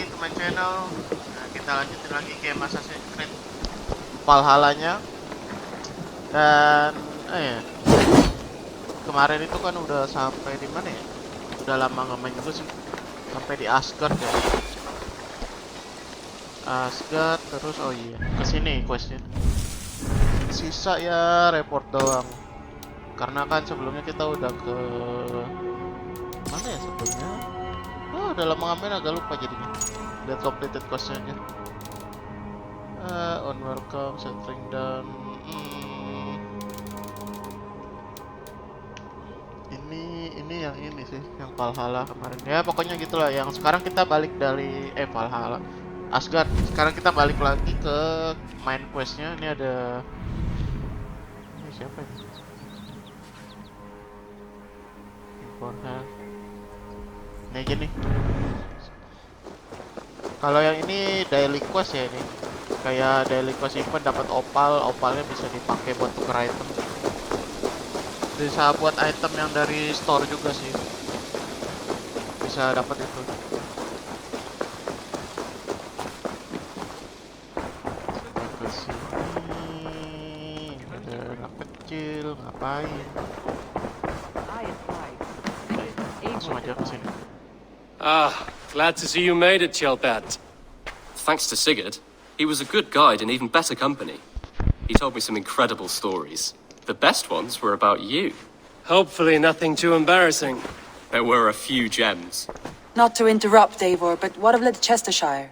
to my channel. Nah, kita lanjutin lagi game Assassin's Creed Valhalla-nya. Dan kemarin itu kan udah sampai di mana ya? Udah lama nggak main juga sih. Sampai di Asgard ya. Asgard terus kesini questnya. Sisa ya report doang. Karena kan sebelumnya kita udah ke mana ya sebelumnya? Udah lama ngamen agak lupa jadinya. Udah completed questnya aja. On welcome, settling down. Ini yang ini sih, yang Valhalla kemarin. Ya pokoknya gitulah. Yang sekarang kita balik dari Valhalla, Asgard. Sekarang kita balik lagi ke main questnya. Ini ada siapa ini? Important. Nih gini. Kalau yang ini daily quest ya ini. Kayak daily quest event dapat opalnya bisa dipakai buat tuker item. Bisa buat item yang dari store juga sih. Bisa dapat itu. Ke sini. Ada anak kecil ngapain? Langsung aja ke sini. Glad to see you made it, Chelpat. Thanks to Sigurd. He was a good guide and even better company. He told me some incredible stories. The best ones were about you. Hopefully nothing too embarrassing. There were a few gems. Not to interrupt, Eivor, but what of Leicestershire?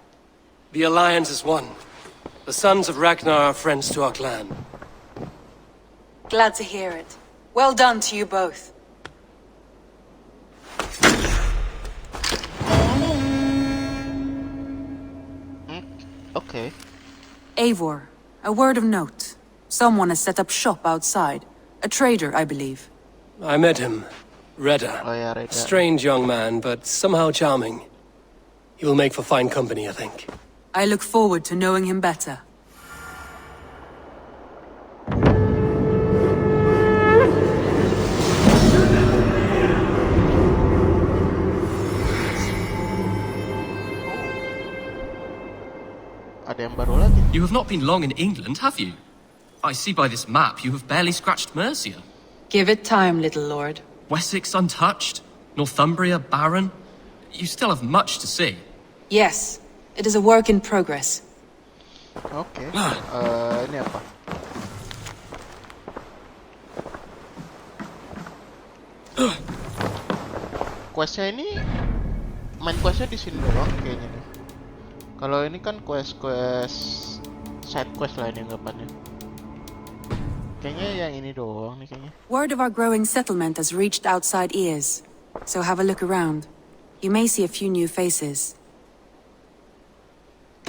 The Alliance is one. The sons of Ragnar are friends to our clan. Glad to hear it. Well done to you both. Okay. Eivor, a word of note. Someone has set up shop outside. A trader, I believe. I met him. Redda. Redda. Strange young man, but somehow charming. He will make for fine company, I think. I look forward to knowing him better. You have not been long in England, have you? I see by this map you have barely scratched Mercia. Give it time, little lord. Wessex untouched, Northumbria barren. You still have much to see. Yes, it is a work in progress. Okay. Ini apa? Questnya ini, main questnya di sini doang kayaknya nih. Kalau ini kan quest side quest lah ini anggapannya. Kayaknya yang ini doang nih kayaknya. Word of our growing settlement has reached outside ears, so have a look around. You may see a few new faces.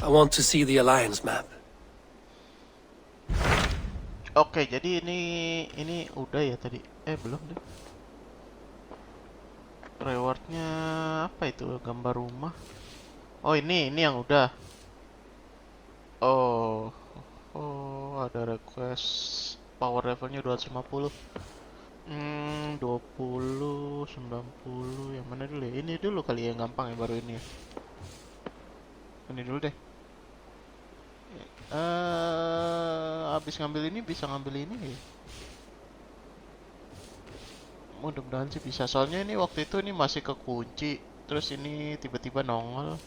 I want to see the Alliance map. Oke, jadi ini udah ya tadi. Belum deh. Rewardnya apa itu? Gambar rumah. Oh ini yang udah. Oh ada request power levelnya 250. 20, 90. Yang mana dulu ya? Ini dulu kali yang gampang ya, baru ini. Ini dulu deh. Habis ngambil ini bisa ngambil ini ya. Mudah-mudahan sih bisa. Soalnya ini waktu itu ini masih kekunci. Terus ini tiba-tiba nongol.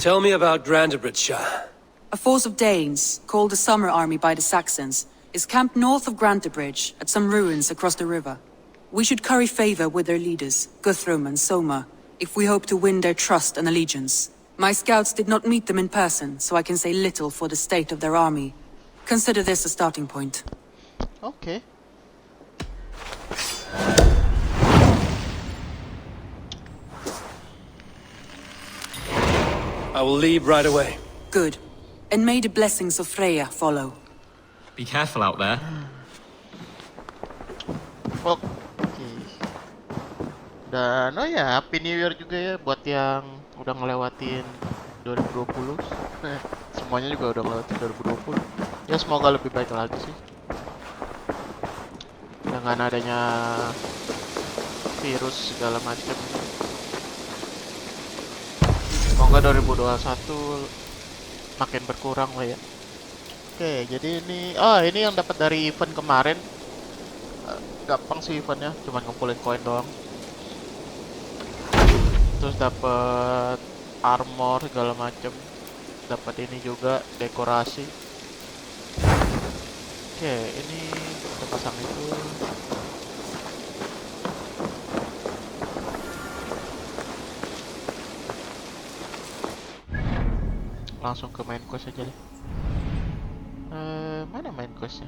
Tell me about Grantebridgeshire. A force of Danes, called the Summer Army by the Saxons, is camped north of Grantebridge at some ruins across the river. We should curry favor with their leaders, Guthrum and Soma, if we hope to win their trust and allegiance. My scouts did not meet them in person, so I can say little for the state of their army. Consider this a starting point. Okay. I will leave right away. Good. And may the blessings of Freya follow. Be careful out there. Oke. Dan ya Happy New Year juga ya buat yang udah ngelewatin 2020. Semuanya juga udah ngelewatin 2020. Ya semoga lebih baik lagi sih. Dengan adanya virus segala macam. Semoga 2021 makin berkurang lah ya. Oke, jadi ini yang dapat dari event kemarin. Gampang sih eventnya, cuma ngumpulin koin doang. Terus dapat armor segala macem. Dapat ini juga dekorasi. Oke, ini kita pasang itu. Langsung ke main quest aja deh. Mana main questnya?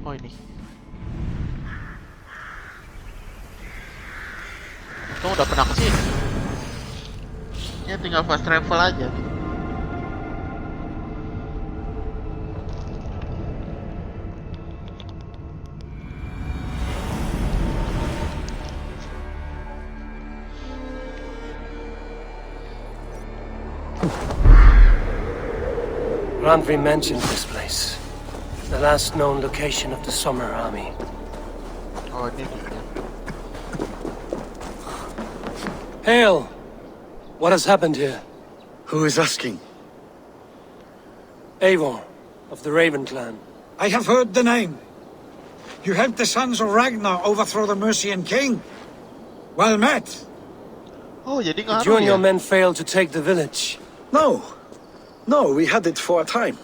Oh ini. Itu udah pernah kesini. Ya tinggal fast travel aja. Randvi mentioned this place. The last known location of the Summer Army. Oh ini dia. Hail! What has happened here? Who is asking? Eivor, of the Raven clan. I have heard the name. You helped the sons of Ragnar overthrow the Mercian king. Well met. Oh jadi Did you ngaruh and ya? your men fail to take the village? No, we had it for a time.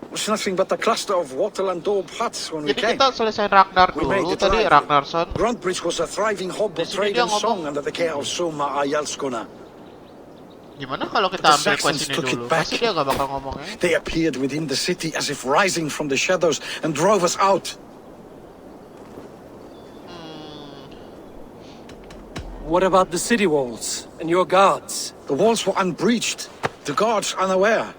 It was nothing but a cluster of wattle and daub huts when we Jadi came. kita selesai Ragnar We made dulu, it tadi right. Ragnarson. Grantbridge was a thriving hub Di of sini trade dia and ngomong. song under the care of Soma Ayalskona. Gimana kalau kita The ambil quest Saxons ini took it dulu? back. Pasti dia gak bakal ngomongnya. They appeared within the city as if rising from the shadows and drove us out. What about the city walls and your guards? The walls were unbreached, the guards unaware.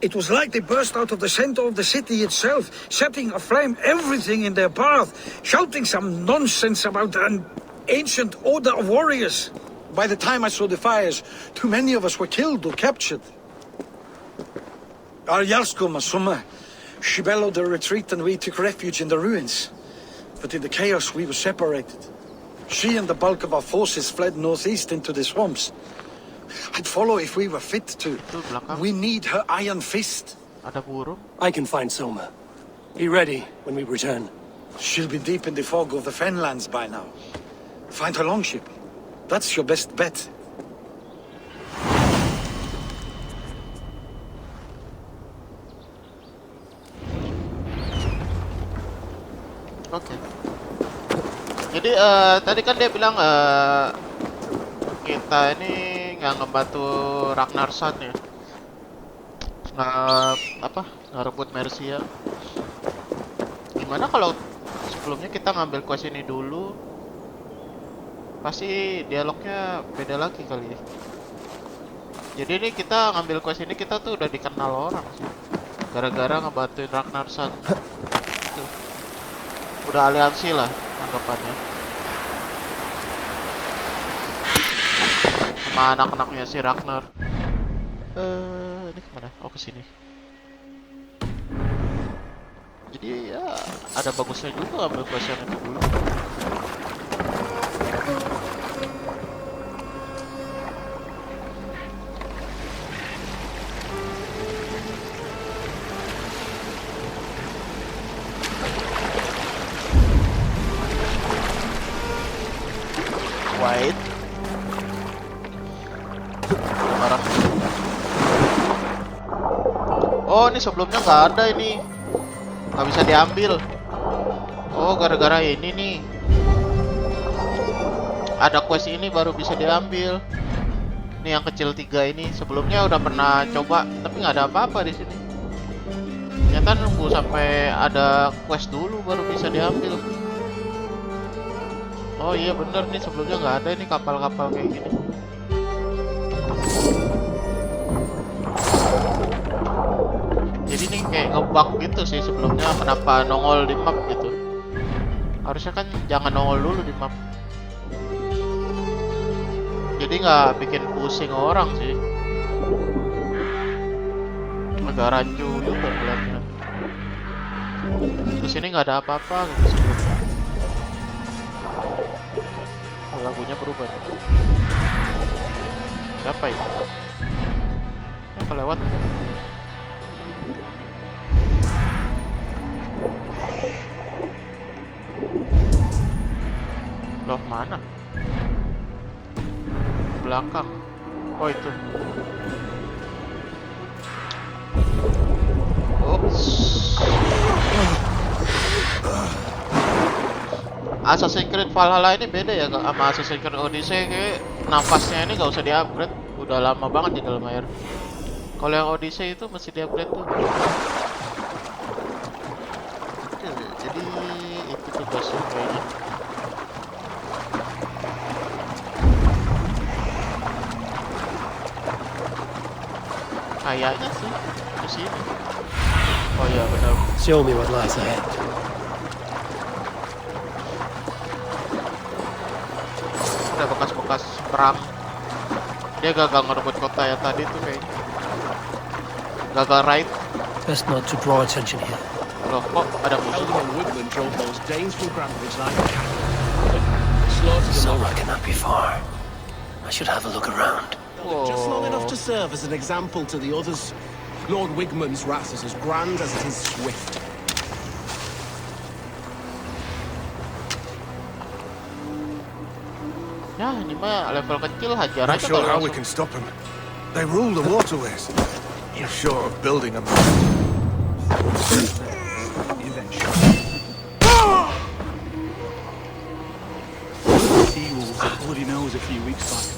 It was like they burst out of the center of the city itself, setting aflame everything in their path, shouting some nonsense about an ancient order of warriors. By the time I saw the fires, too many of us were killed or captured. Ayalskona, Soma, she bellowed a retreat and we took refuge in the ruins. But in the chaos we were separated. She and the bulk of our forces fled northeast into the swamps. I'd follow if we were fit to. Itu belakang. We need her iron fist. Ada burung. I can find Soma. Be ready when we return. She'll be deep in the fog of the Fenlands by now. Find her longship. That's your best bet. Oke. Jadi tadi kan dia bilang kita ini nggak ngebantu Ragnarsson ya. Ngerebut Mercia. Gimana kalau sebelumnya kita ngambil quest ini dulu? Pasti dialognya beda lagi kali ya. Jadi ini kita ngambil quest ini kita tuh udah dikenal orang sih. Gara-gara ngebantuin Ragnarsson. Tuh. Udah aliansi lah anggapannya. Sama anak-anaknya si Ragnar. Ini kemana? Oh kesini. Jadi ya ada bagusnya juga ambil quest yang itu dulu. Wait. Barang. Oh ini sebelumnya nggak ada ini, nggak bisa diambil. Oh gara-gara ini nih, ada quest ini baru bisa diambil. Ini yang kecil 3 ini sebelumnya udah pernah coba tapi nggak ada apa-apa di sini. Ternyata nunggu sampai ada quest dulu baru bisa diambil. Oh iya bener nih sebelumnya nggak ada ini kapal-kapal kayak gini. Jadi nih kayak ngebug gitu sih sebelumnya kenapa nongol di map gitu. Harusnya kan jangan nongol dulu di map. Jadi nggak bikin pusing orang sih. Agak rancu juga kelihatannya. Terus ini nggak ada apa-apa gitu sebelumnya. Lagunya berubah. Siapa itu? Kelewat. Loh, mana? Belakang. Oh, itu. Oops. Assassin's Creed Valhalla ini beda ya sama Assassin's Creed Odyssey. Kayak nafasnya ini gak usah di-upgrade. Udah lama banget di dalam air. Kalau yang Odyssey itu mesti di-upgrade tuh. Oke, jadi itu tugasnya kayaknya. Kayaknya sih ke sini. Oh iya benar. Show me what lies ahead. Ada bekas-bekas perang. Dia gagal ngerebut kota yang tadi tuh kayaknya. Gagal raid. Best not to draw attention here. Loh, kok ada musuh? Woodman drove those Danes from Grandbridge like a cattle. Slaughtered them all. Summer cannot be far. I should have a look around. Just long enough to serve as an example to the others. Lord Wigman's wrath is as grand as it is swift. Ya, ini mah level kecil, hajar Not aja sure kalau how we langsung. can stop them. They rule the waterways. You're short of building them. Seawolves at bloody nose a few weeks back.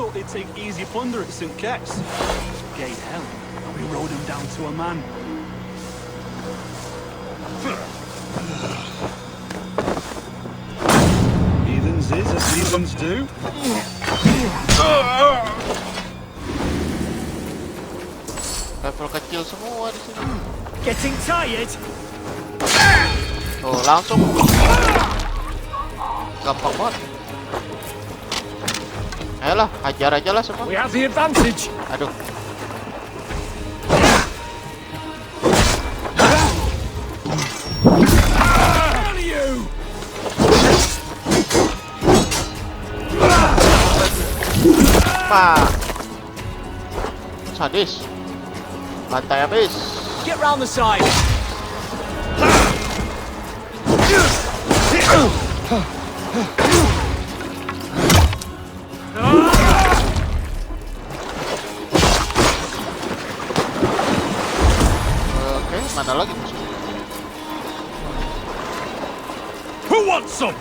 Thought they'd take easy plunder at St. Ket's. Gate hell, and we rode them down to a man. Heathens is as heathens do. Level kecil semua di sini. Getting tired? Tuh, langsung. Gampang banget. Ayolah, hajar aja lah semua. We have the advantage. Aduh. Pak. Sadis. Bantai habis. Get round the side. Oke, mana lagi musuhnya? Who wants some?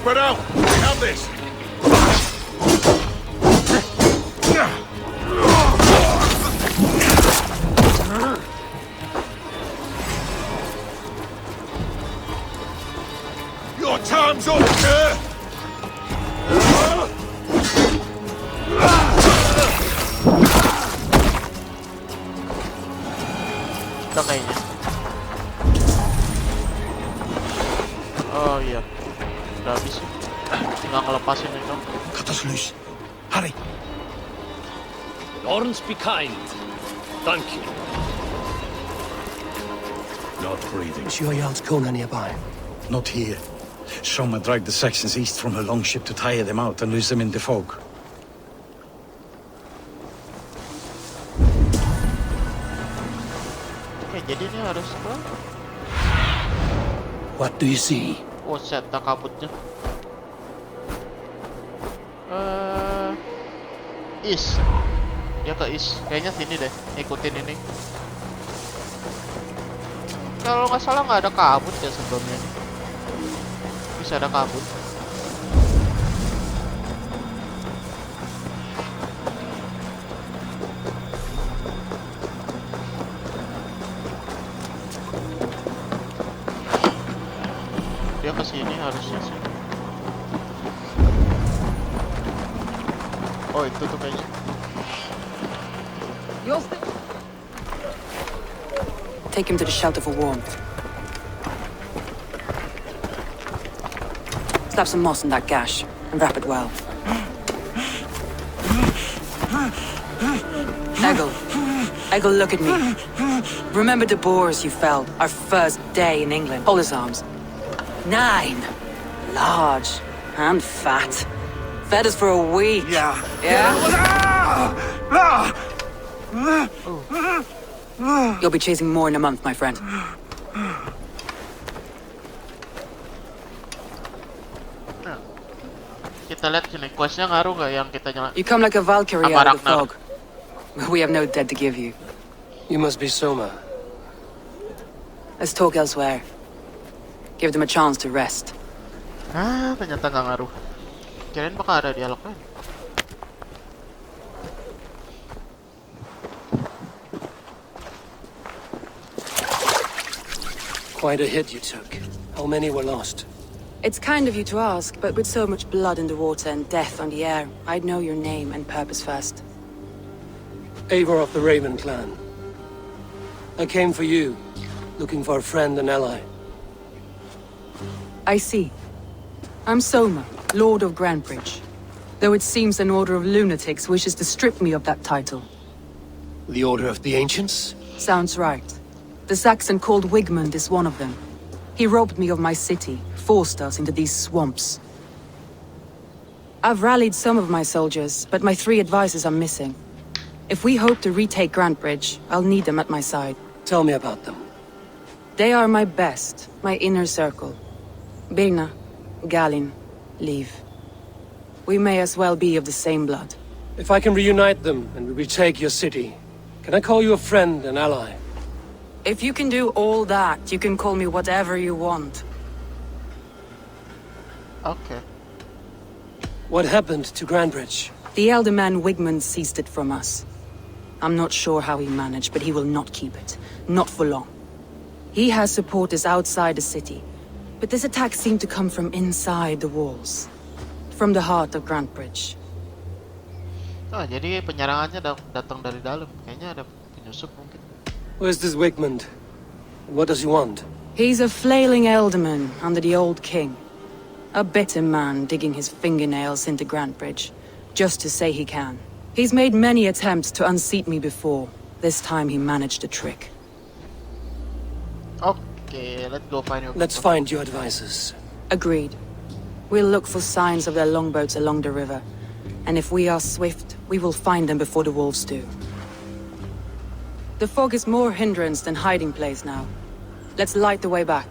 Spread out! We have this! Your time's up, sir! Udah kayaknya. Oh iya. Udah habis sih. Tinggal ngelepasin itu. Cut us loose. Hurry. Lawrence, be kind. Thank you. Not breathing. Is your Jarl's Kona nearby? Not here. Soma dragged the Saxons east from her longship to tire them out and lose them in the fog. Oke, jadi ini harus ke... What do you see? Oh, set kabutnya. East. Dia ke east. Kayaknya sini deh. Ikutin ini. Kalau nggak salah nggak ada kabut ya sebelumnya. Bisa ada kabut. Dia ke sini harusnya sih. Oh, itu tuh kayaknya. Take him to the shelter for warmth. Slap some moss in that gash and wrap it well. Eggle, Ego, look at me. Remember the boars you felled, our first day in England? Hold his arms. 9. Large and fat. Fed us for a week. Yeah. Yeah? You'll be chasing more in a month, my friend. Nah, kita lihat sini questnya ngaruh nggak yang kita nyala? You come like a Valkyrie Sama out of the Ragnar. fog. We have no dead to give you. You must be Soma. Let's talk elsewhere. Give them a chance to rest. Ah, ternyata nggak ngaruh. Kirain bakal ada dialog lain. Quite a hit you took. How many were lost? It's kind of you to ask, but with so much blood in the water and death on the air, I'd know your name and purpose first. Eivor of the Raven clan. I came for you, looking for a friend and ally. I see. I'm Soma, Lord of Grantbridge. Though it seems an order of lunatics wishes to strip me of that title. The Order of the Ancients? Sounds right. The Saxon called Wigmund is one of them. He robbed me of my city, forced us into these swamps. I've rallied some of my soldiers, but my 3 advisors are missing. If we hope to retake Grantbridge, I'll need them at my side. Tell me about them. They are my best, my inner circle. Birna, Galin, Liv. We may as well be of the same blood. If I can reunite them and we retake your city, can I call you a friend and ally? If you can do all that, you can call me whatever you want. Okay. What happened to Grantbridge? The elder man Wigmund seized it from us. I'm not sure how he managed, but he will not keep it. Not for long. He has supporters outside the city, but this attack seemed to come from inside the walls. From the heart of Grantbridge. Ah, jadi penyerangannya datang dari dalam. Kayaknya ada penyusup mungkin. Where's this Wigmund? And what does he want? He's a flailing elderman under the old king. A bitter man digging his fingernails into Grantbridge, just to say he can. He's made many attempts to unseat me before. This time he managed a trick. Okay, let's go find your. Let's find your advisors. Agreed. We'll look for signs of their longboats along the river. And if we are swift, we will find them before the wolves do. The fog is more hindrance than hiding place now. Let's light the way back.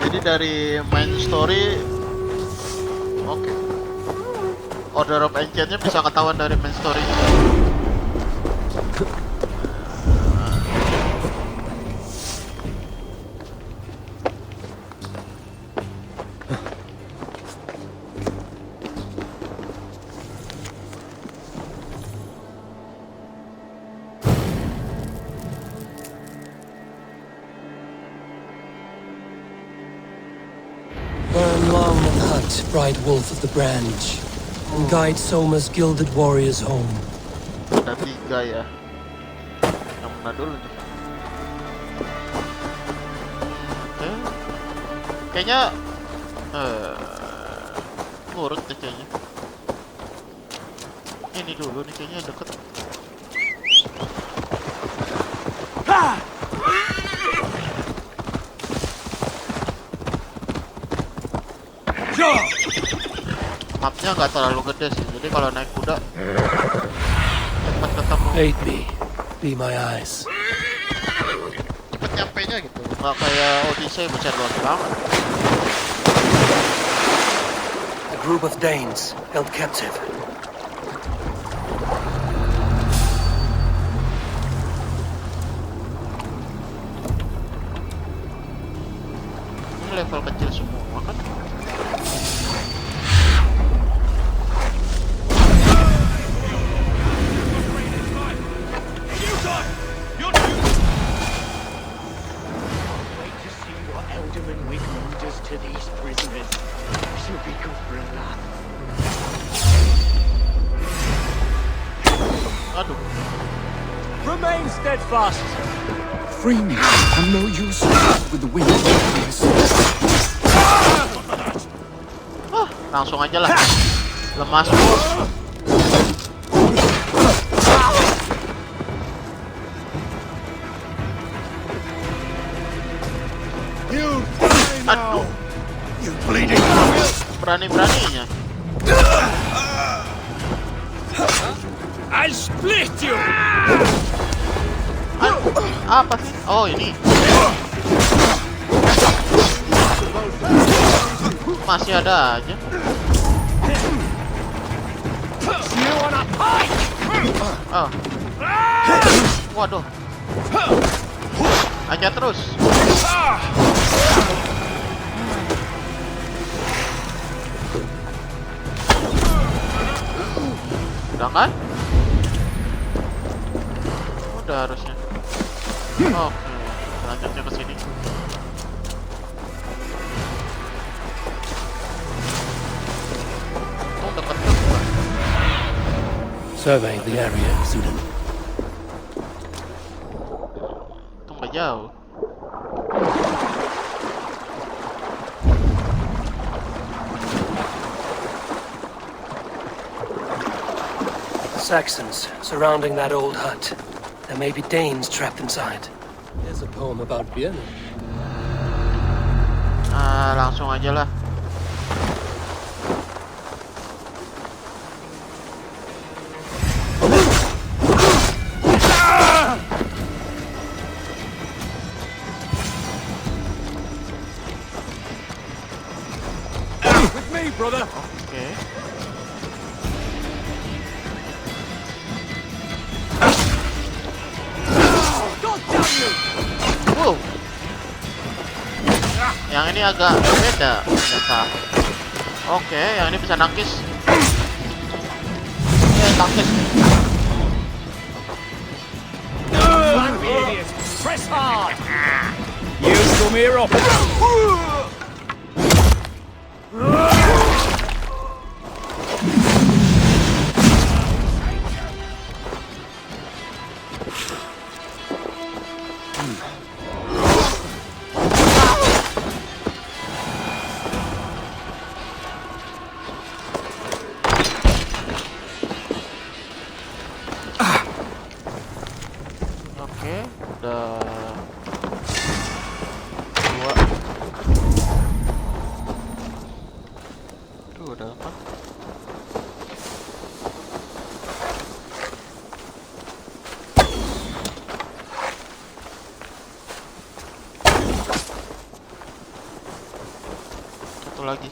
Jadi dari main story, oke. Order of Ancientnya bisa ketahuan dari main story. Burn long and hot, bright wolf of the branch, and guide Soma's gilded warriors home. Ada 3 ya. Yang mana dulu nih? Oke. Kayaknya ngurut deh kayaknya. Ini dulu nih kayaknya deket. Mapnya nggak terlalu gede sih, jadi kalau naik kuda cepat ketemu. Aid me, be my eyes. Cepet nyampe nya gitu, nggak kayak Odyssey besar banget. A group of Danes held captive. Ini level kecil semua kan? Aduh. Remain steadfast. Free me. I'm no use with the wind. Langsung aja lah. Lemas bos. Aduh, You bleeding. berani-beraninya. I'll split you! Apa sih? Oh, ini. Masih ada aja. Oh. Waduh. Aja terus. Udah kan? Udah harusnya. Oke, selanjutnya ke sini. Oh, dekat juga. Survey the area, student. Itu nggak jauh. Saxons surrounding that old hut. There may be Danes trapped inside. There's a poem about Vienna. Langsung aja lah. With me, brother! Oke. Wow. Yang ini agak beda ternyata. Oke, yang ini bisa nangkis. Nangkis. Press hard! Use come here up! Oke, udah dua. Tuh udah apa? Satu lagi.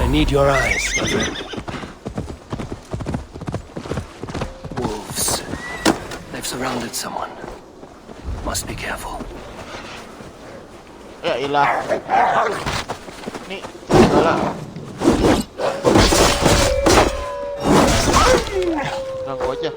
I need your eyes, my friend. Wolves. They've surrounded someone. Must be careful. Ya ilah. Nih, segala. Ganggu aja.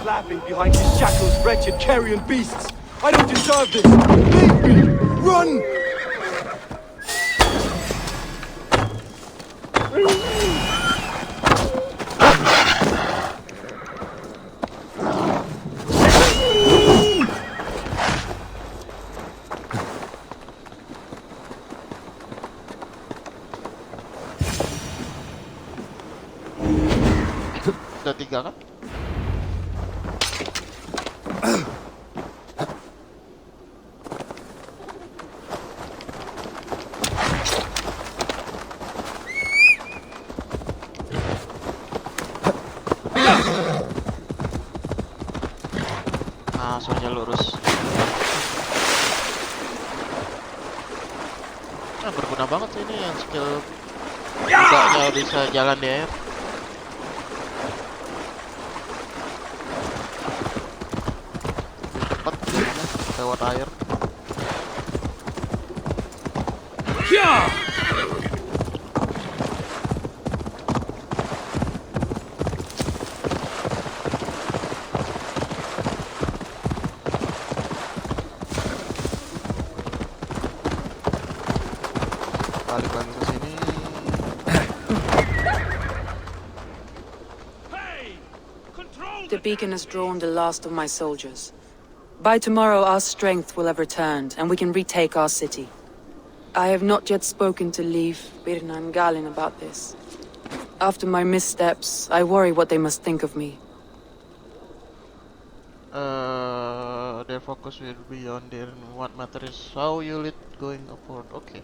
Laughing behind his shackles, wretched carrion beasts. I don't deserve this. Leave me. Run! Udah 3 kan? Nah, berguna banget sih ini yang skill kudanya bisa jalan di air. Cepat lewat air. Balik lagi ke sini. The beacon has drawn the last of my soldiers. By tomorrow our strength will have returned, and we can retake our city. I have not yet spoken to Leif, Birna and Galin about this. After my missteps, I worry what they must think of me. Their focus will be on what matters is how you lead going upward. Okay.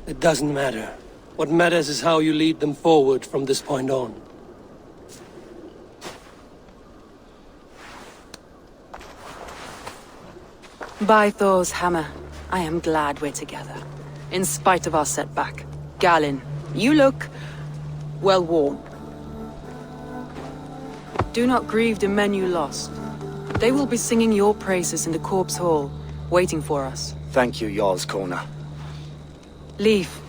It doesn't matter. What matters is how you lead them forward from this point on. By Thor's hammer, I am glad we're together. In spite of our setback. Galin, you look well worn. Do not grieve the men you lost. They will be singing your praises in the Corpse Hall, waiting for us. Thank you, Jarl's Kona. Leif,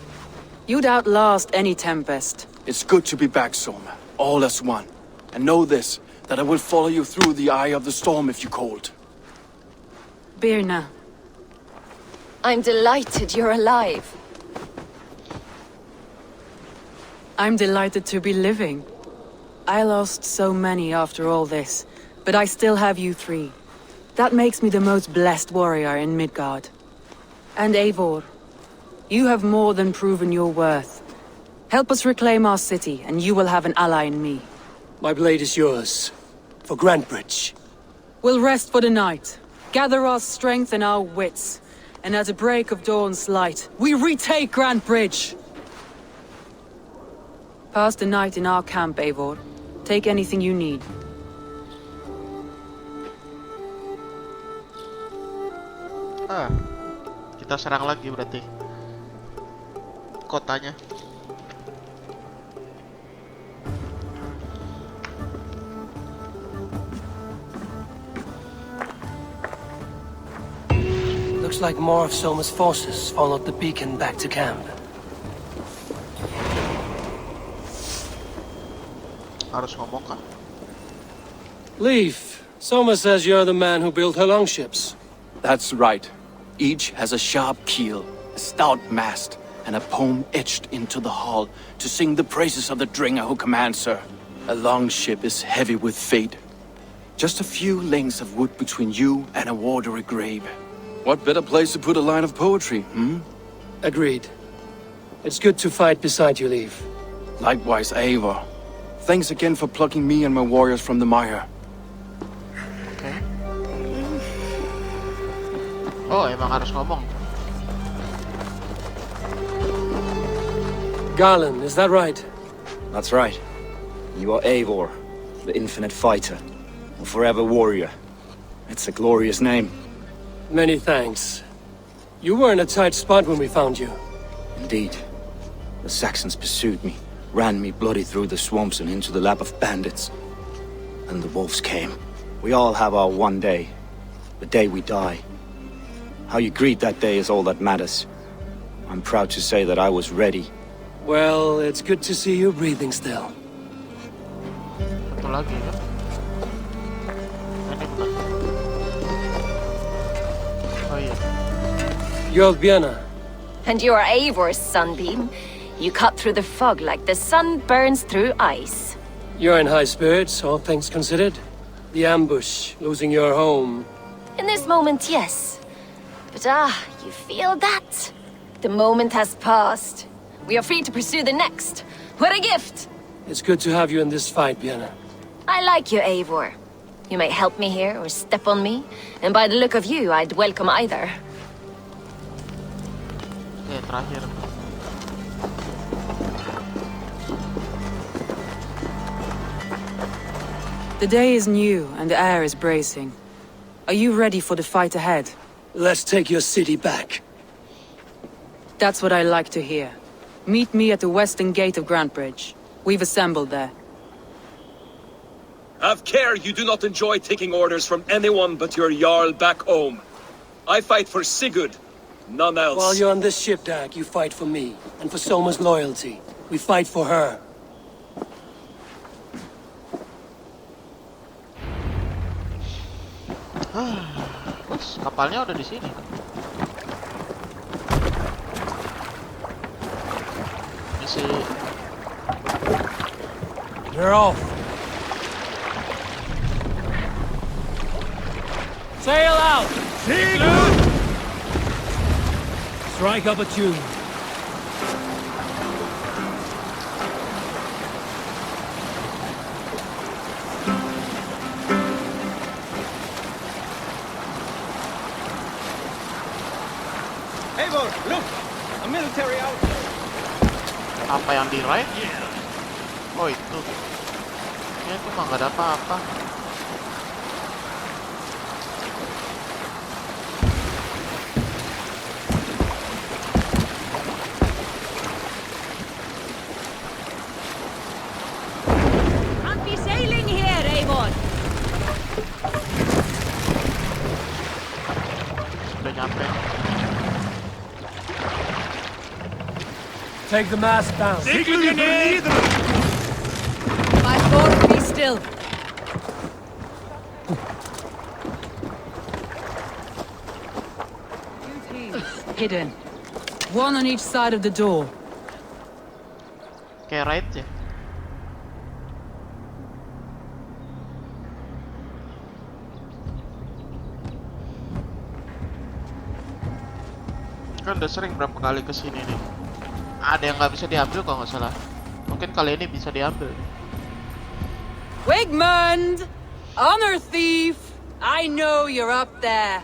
you'd outlast any tempest. It's good to be back, Soma. All as one. And know this, that I will follow you through the eye of the storm if you called. Birna. I'm delighted you're alive. I'm delighted to be living. I lost so many after all this, but I still have you three. That makes me the most blessed warrior in Midgard. And Eivor, you have more than proven your worth. Help us reclaim our city, and you will have an ally in me. My blade is yours. For Grantbridge. We'll rest for the night, gather our strength and our wits, and at the break of dawn's light, we retake Grantbridge! Pass the night in our camp, Eivor. Take anything you need. Kita serang lagi berarti kotanya. Looks like more of Soma's forces followed the beacon back to camp. Harus ngomong kah? Leif, Soma says you're the man who built her longships. That's right. Each has a sharp keel, a stout mast, and a poem etched into the hull to sing the praises of the Dringer who commands her. A longship is heavy with fate. Just a few lengths of wood between you and a watery grave. What better place to put a line of poetry, hmm? Agreed. It's good to fight beside you, Leif. Likewise, Eivor. Thanks again for plucking me and my warriors from the mire. Okay. Oh, emang harus ngomong. Garland, is that right? That's right. You are Eivor, the infinite fighter, a forever warrior. It's a glorious name. Many thanks. You were in a tight spot when we found you. Indeed. The Saxons pursued me, ran me bloody through the swamps and into the lap of bandits. And the wolves came. We all have our one day. The day we die. How you greet that day is all that matters. I'm proud to say that I was ready. Well, it's good to see you breathing still. Satu lagi kan? Ini bukan. Oh iya. You're Vienna. And you are Eivor's sunbeam. You cut through the fog like the sun burns through ice. You're in high spirits, all things considered. The ambush, losing your home. In this moment, yes. But you feel that? The moment has passed. We are free to pursue the next. What a gift! It's good to have you in this fight, Vienna. I like you, Eivor. You may help me here or step on me, and by the look of you, I'd welcome either. Oke, terakhir. The day is new and the air is bracing. Are you ready for the fight ahead? Let's take your city back. That's what I like to hear. Meet me at the western gate of Grantebridge. We've assembled there. Have care you do not enjoy taking orders from anyone but your Jarl back home. I fight for Sigurd, none else. While you're on this ship, Dag, you fight for me, and for Soma's loyalty. We fight for her. Bos, kapalnya udah di sini. Misi. You're off. Sail out! Sigurd! Strike up a tune. Eivor, look! A military outpost. Apa yang di right? Oh itu. Ya itu mah nggak ada apa-apa. Can't be sailing here, Eivor. Sudah nyampe. Take the mast down. My lord, be still. Hidden. One on each side of the door. Kayak right ya. Kan udah sering berapa kali kesini nih. Ada yang nggak bisa diambil kalau nggak salah. Mungkin kali ini bisa diambil. Wigmund! Honor thief! I know you're up there.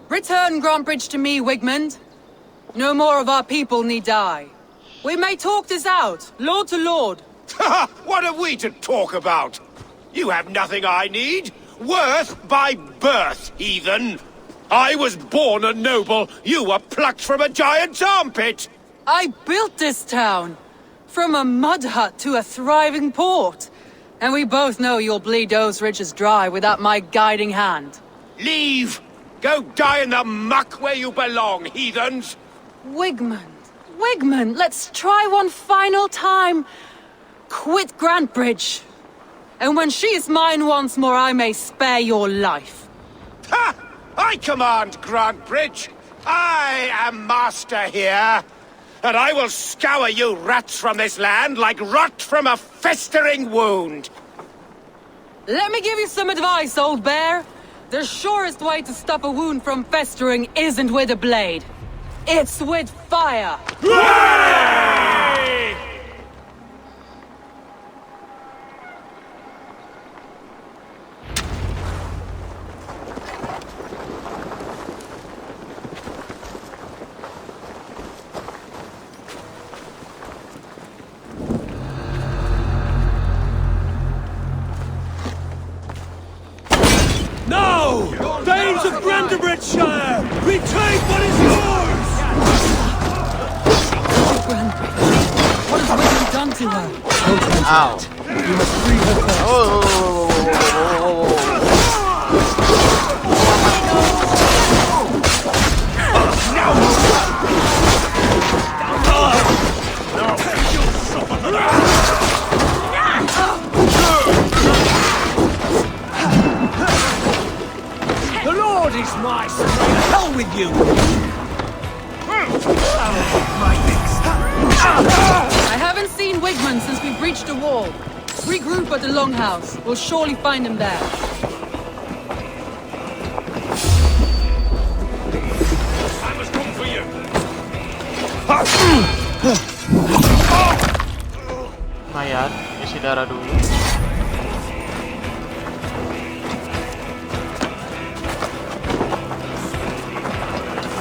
Return Grantebridge to me, Wigmund. No more of our people need die. We may talk this out, lord to lord. What have we to talk about? You have nothing I need. Worth by birth, heathen. I was born a noble. You were plucked from a giant's armpit. I built this town. From a mud hut to a thriving port. And we both know you'll bleed those riches dry without my guiding hand. Leave! Go die in the muck where you belong, heathens! Wigmund, let's try one final time. Quit Grantebridge. And when she is mine once more, I may spare your life. Ha! I command Grantebridge. I am master here. And I will scour you rats from this land like rot from a festering wound. Let me give you some advice, old bear. The surest way to stop a wound from festering isn't with a blade. It's with fire. No! Thanes of Grantebridgeshire! Retake what is yours! What has Wigmund done to her? Ow. You must free her first. The Lord is my supreme. Hell with you! I haven't seen Wigmund since we breached the wall. Regroup at the Longhouse. We'll surely find him there. I must come for you! Lumayan, isi darah dulu.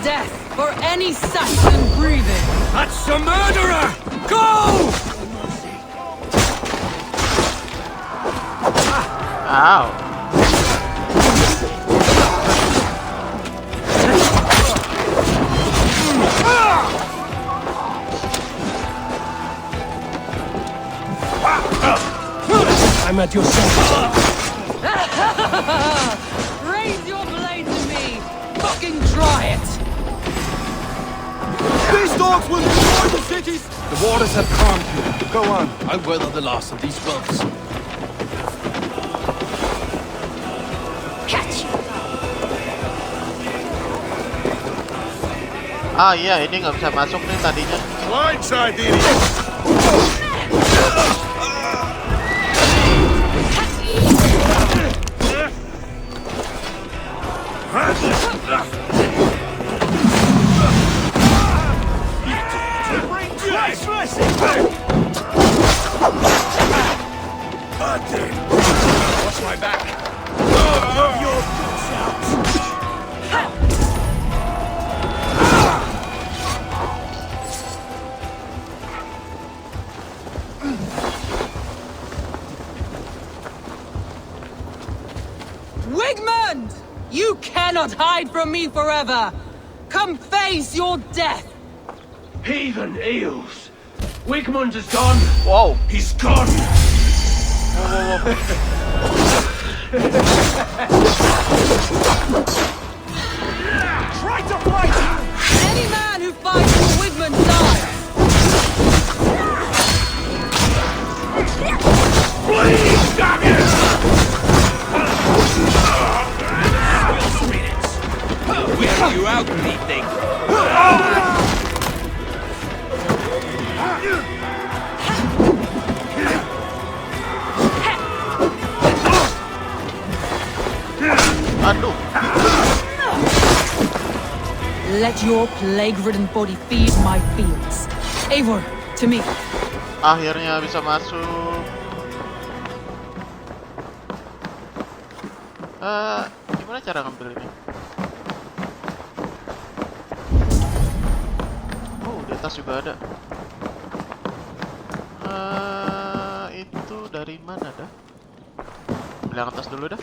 Death for any Saxon breathing. That's a murderer! Go! Ow. at your service. Raise your blade to me! Fucking try it! These dogs will destroy the cities! The waters have calmed you. Go on. I'll weather the last of these wells. Catch! Ah iya, ini nggak bisa masuk nih tadinya. Blindside the idiot! Watch my back. Your good shout. Wigmund! You cannot hide from me forever! Come face your death! Heathen eels! Wigmund is gone! Wow. He's gone! Try to fight! Any man who fights for Wigmund dies! Please, damn you! Wear you out, meating! Aduh. Let your plague-ridden body feed my fields. Eivor, to me. Akhirnya bisa masuk. Gimana cara ngambil ini? Oh, di atas juga ada. Itu dari mana dah? Ambil yang atas dulu dah.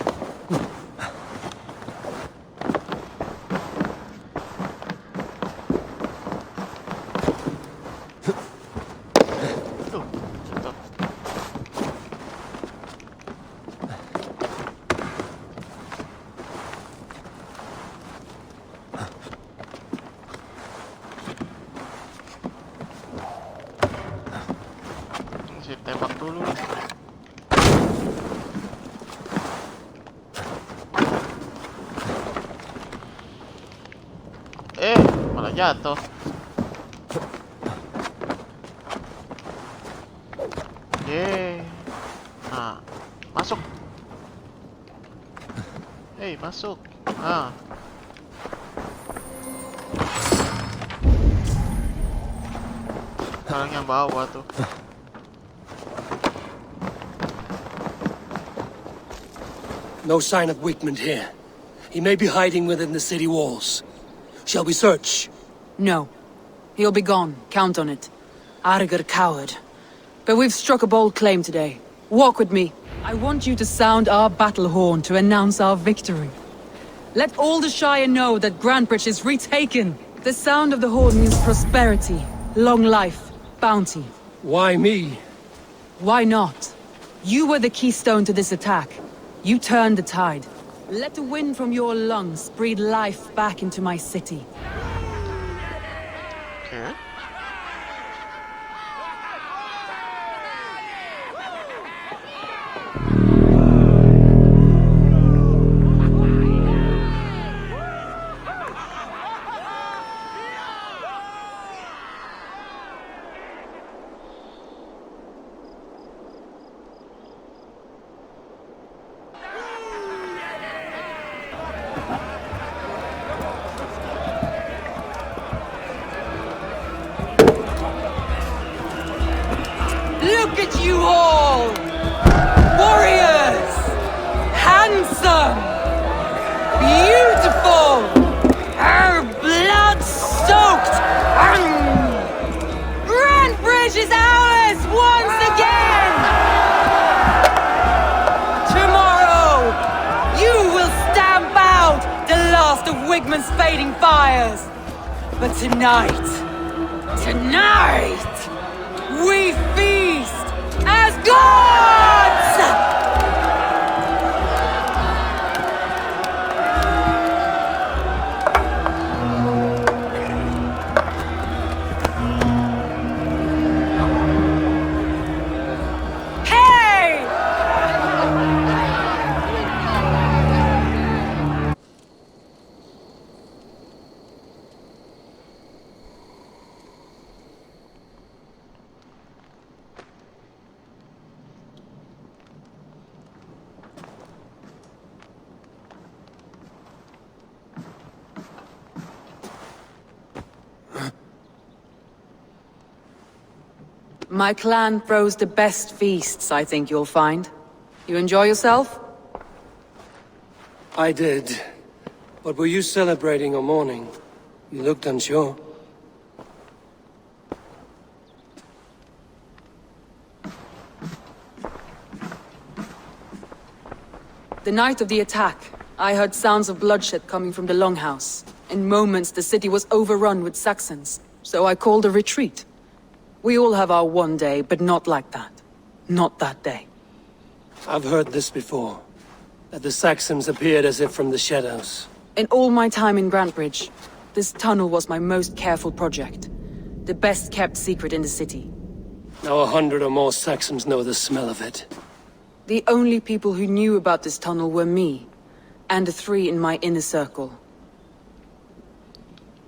Tembak dulu. Malah jatuh. Nah, masuk. Masuk. Nah. Sekarang yang bawah tuh. No sign of Wigmund here. He may be hiding within the city walls. Shall we search? No. He'll be gone. Count on it. Arger coward. But we've struck a bold claim today. Walk with me. I want you to sound our battle horn to announce our victory. Let all the Shire know that Grantebridge is retaken. The sound of the horn means prosperity, long life, bounty. Why me? Why not? You were the keystone to this attack. You turned the tide. Let the wind from your lungs breathe life back into my city. Okay. Look at you all! Warriors! Handsome! Beautiful! Blood-soaked! Grantebridge is ours once again! Tomorrow, you will stamp out the last of Wigmund's fading fires. But tonight, we feast as gods! My clan throws the best feasts, I think you'll find. You enjoy yourself? I did. But were you celebrating or mourning? You looked unsure. The night of the attack, I heard sounds of bloodshed coming from the Longhouse. In moments, the city was overrun with Saxons, so I called a retreat. We all have our one day, but not like that. Not that day. I've heard this before. That the Saxons appeared as if from the shadows. In all my time in Grantebridge, this tunnel was my most careful project. The best kept secret in the city. Now 100 or more Saxons know the smell of it. The only people who knew about this tunnel were me, and the 3 in my inner circle.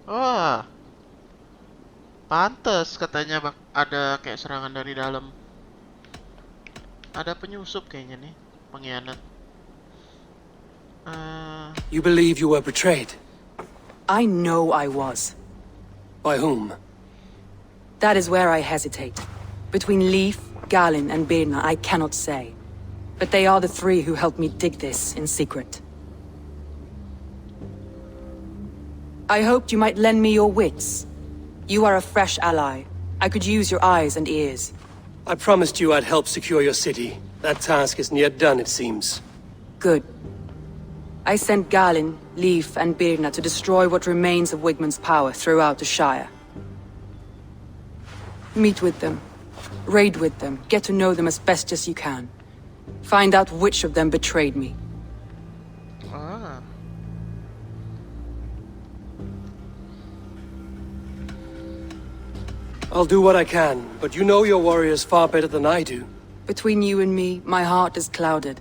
Wah, pantes katanya ada kayak serangan dari dalam. Ada penyusup kayaknya nih, pengkhianat. You believe you were betrayed? I know I was. By whom? That is where I hesitate. Between Leif, Galin, and Birna, I cannot say. But they are the 3 who helped me dig this in secret. I hoped you might lend me your wits. You are a fresh ally. I could use your eyes and ears. I promised you I'd help secure your city. That task isn't yet done, it seems. Good. I sent Galin, Leif, and Birna to destroy what remains of Wigmund's power throughout the Shire. Meet with them. Raid with them. Get to know them as best as you can. Find out which of them betrayed me. I'll do what I can, but you know your warriors far better than I do. Between you and me, my heart is clouded.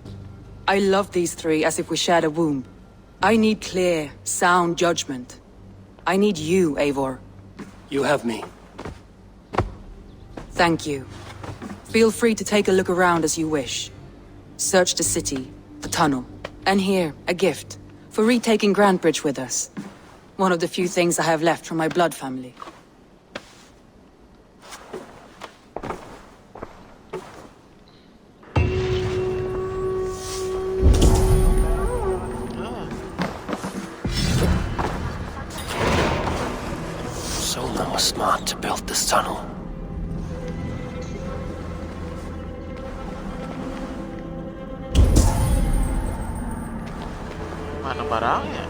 I love these 3 as if we shared a womb. I need clear, sound judgment. I need you, Eivor. You have me. Thank you. Feel free to take a look around as you wish. Search the city, the tunnel, and here, a gift, for retaking Grantebridge with us. One of the few things I have left from my blood family. Someone was smart to build this tunnel. Mana barangnya?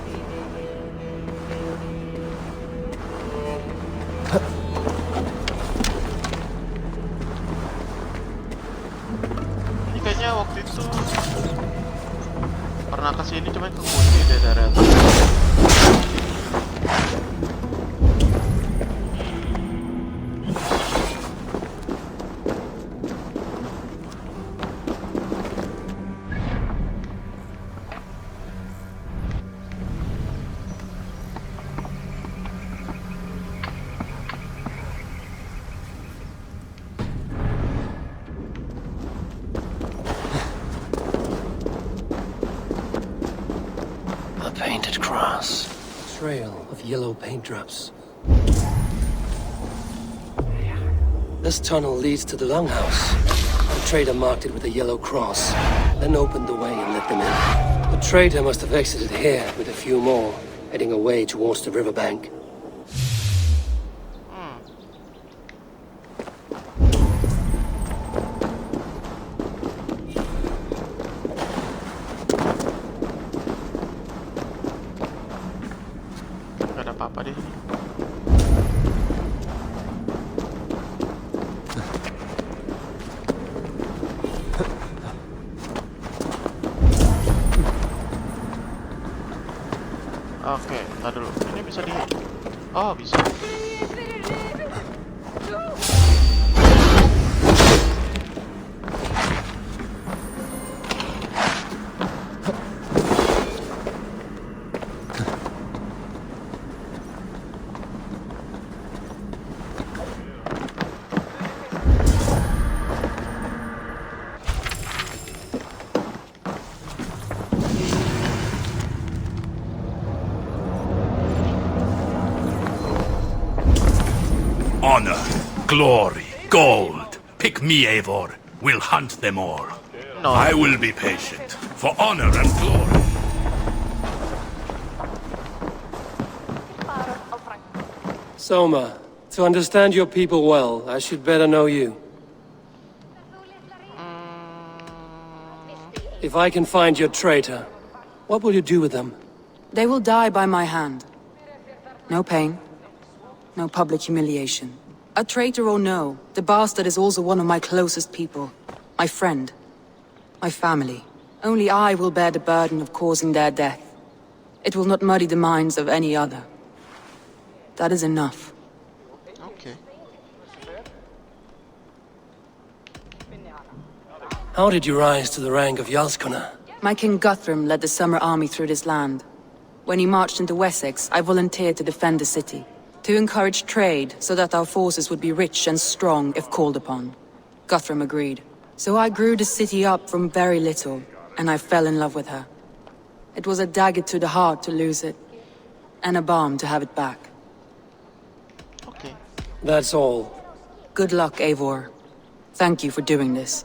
Ini kayaknya waktu itu pernah kesini cuman kekunci deh dari atas. Painted grass. Trail of yellow paint drops. This tunnel leads to the Longhouse. The trader marked it with a yellow cross, then opened the way and let them in. The trader must have exited here with a few more, heading away towards the riverbank. Apa deh. Oke, tar dulu. Ini bisa di... Oh, bisa. Honor, glory, gold. Pick me, Eivor. We'll hunt them all. No. I will be patient, for honor and glory. Soma, to understand your people well, I should better know you. If I can find your traitor, what will you do with them? They will die by my hand. No pain. No public humiliation. A traitor or no, the bastard is also one of my closest people. My friend. My family. Only I will bear the burden of causing their death. It will not muddy the minds of any other. That is enough. Okay. How did you rise to the rank of Jarlskona? My king Guthrum led the Summer Army through this land. When he marched into Wessex, I volunteered to defend the city. To encourage trade, so that our forces would be rich and strong if called upon. Guthrum agreed. So I grew the city up from very little, and I fell in love with her. It was a dagger to the heart to lose it, and a balm to have it back. Okay. That's all. Good luck, Eivor. Thank you for doing this.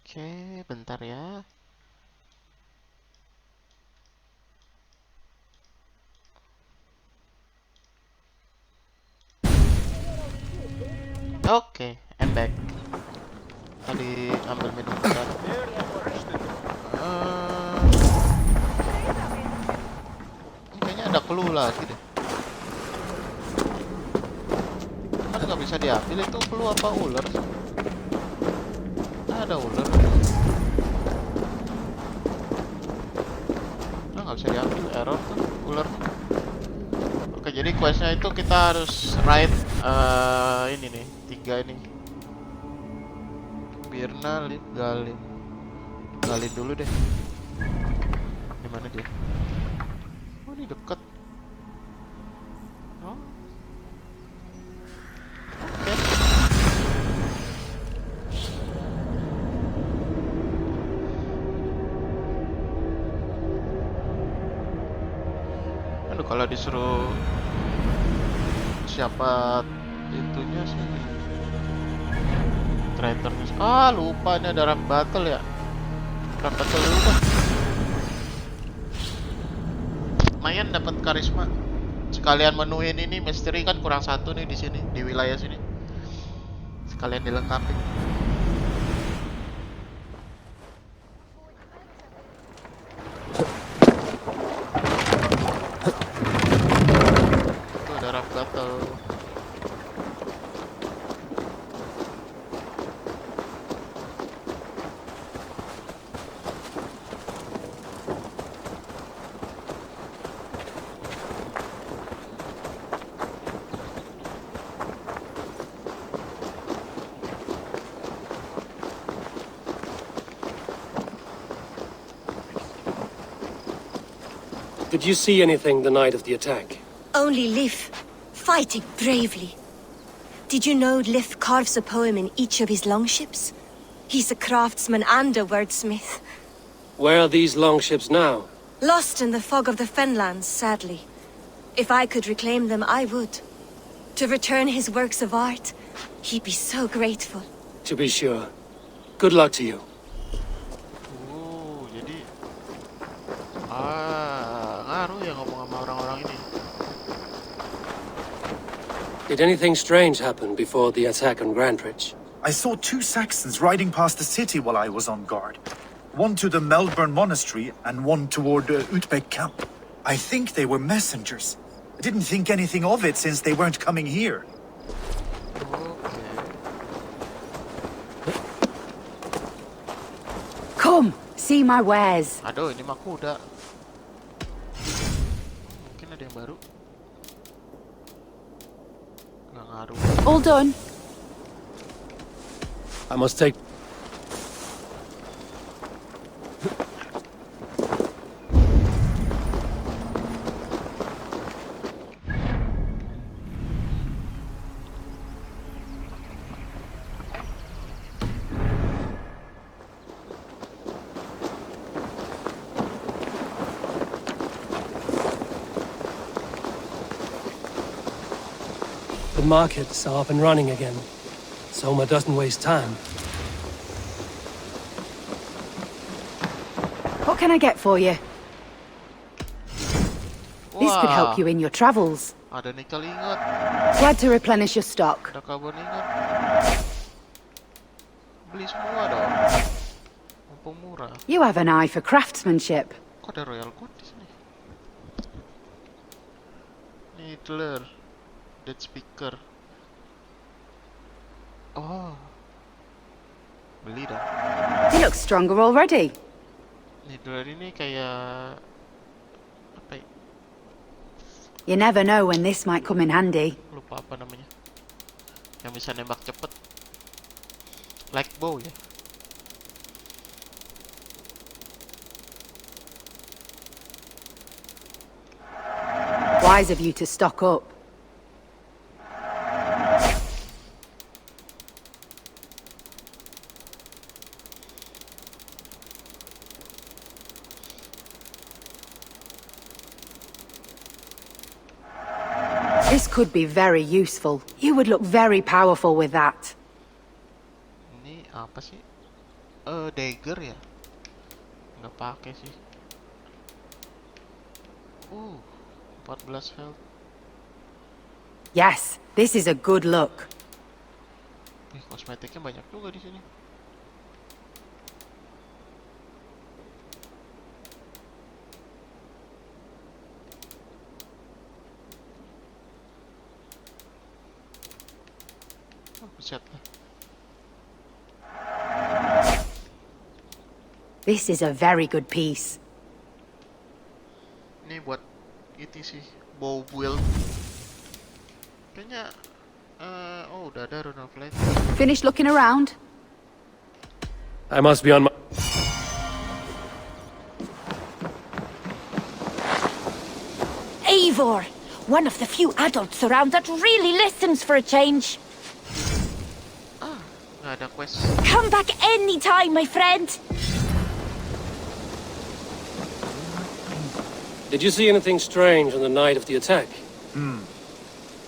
Oke, bentar ya. Oke, I'm back. Tadi ambil minum bentar. Kayaknya ada clue lagi deh. Kan nggak bisa diambil itu clue apa ular sih? Ada ular. Nah, nggak bisa diambil, error tuh ular. Oke, jadi questnya itu kita harus raid ini nih, 3 ini. Birna, Lip, Galin. Galin dulu deh. Dimana dia? Oh, ini deket. Oh. Oke. Aduh, kalau disuruh siapa itunya sih? Traitornya. Ah, lupa ini ada rap battle ya. Rap battle dulu kan. Lumayan dapat karisma. Sekalian menuin ini misteri kan kurang 1 nih di sini, di wilayah sini. Sekalian dilengkapi. Itu ada rap battle. Did you see anything the night of the attack? Only Lif, fighting bravely. Did you know Lif carves a poem in each of his longships? He's a craftsman and a wordsmith. Where are these longships now? Lost in the fog of the Fenlands, sadly. If I could reclaim them, I would. To return his works of art, he'd be so grateful. To be sure. Good luck to you. Jadi ngaruh ya ngomong sama orang-orang ini. Did anything strange happen before the attack on Grantridge? I saw 2 Saxons riding past the city while I was on guard. One to the Melbourne Monastery and one toward Utbeck Camp. I think they were messengers. I didn't think anything of it since they weren't coming here. Come, see my wares. Aduh, ini mah kuda. Mungkin ada yang baru. ngaruh. All done. I must take... The markets are up and running again. Soma doesn't waste time. What can I get for you? This could help you in your travels. Ada nikel ingot. Glad to replenish your stock. Ada karbon ingot. Beli semua dong. Mumpung murah. You have an eye for craftsmanship. Kok ada royal gold di sini? Needler. Dead speaker. Oh. Beli dong. You look stronger already. Needler ini kayak apa ya? You never know when this might come in handy. Lupa apa namanya. Yang bisa nembak cepet. Like bow ya. Wise of you to stock up. This could be very useful. You would look very powerful with that. Ini apa sih? Dagger ya? Nggak pakai sih. 14 health. Yes, this is a good look. Kosmetiknya banyak juga di sini. Buset lah. This is a very good piece. Ini buat itu sih, bow build. Kayaknya udah ada rune of light. Finish looking around? I must be on my... Eivor! One of the few adults around that really listens for a change. Nggak ada quest. Come back anytime, my friend! Did you see anything strange on the night of the attack?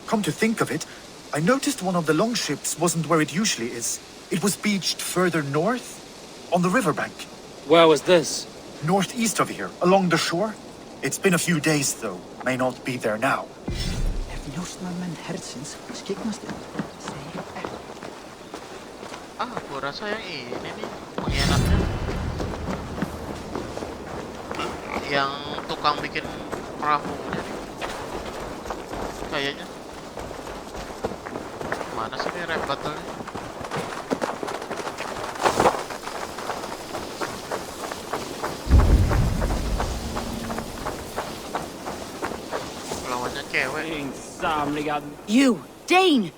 Come to think of it, I noticed one of the longships wasn't where it usually is. It was beached further north, on the riverbank. Where was this? Northeast of here, along the shore. It's been a few days, though. May not be there now. Aku rasa yang ini nih pengkhianatnya. Yang tukang bikin perahunya nih. Kayaknya. Mana sih nih rap battle-nya? Lawannya cewek. You, Dane!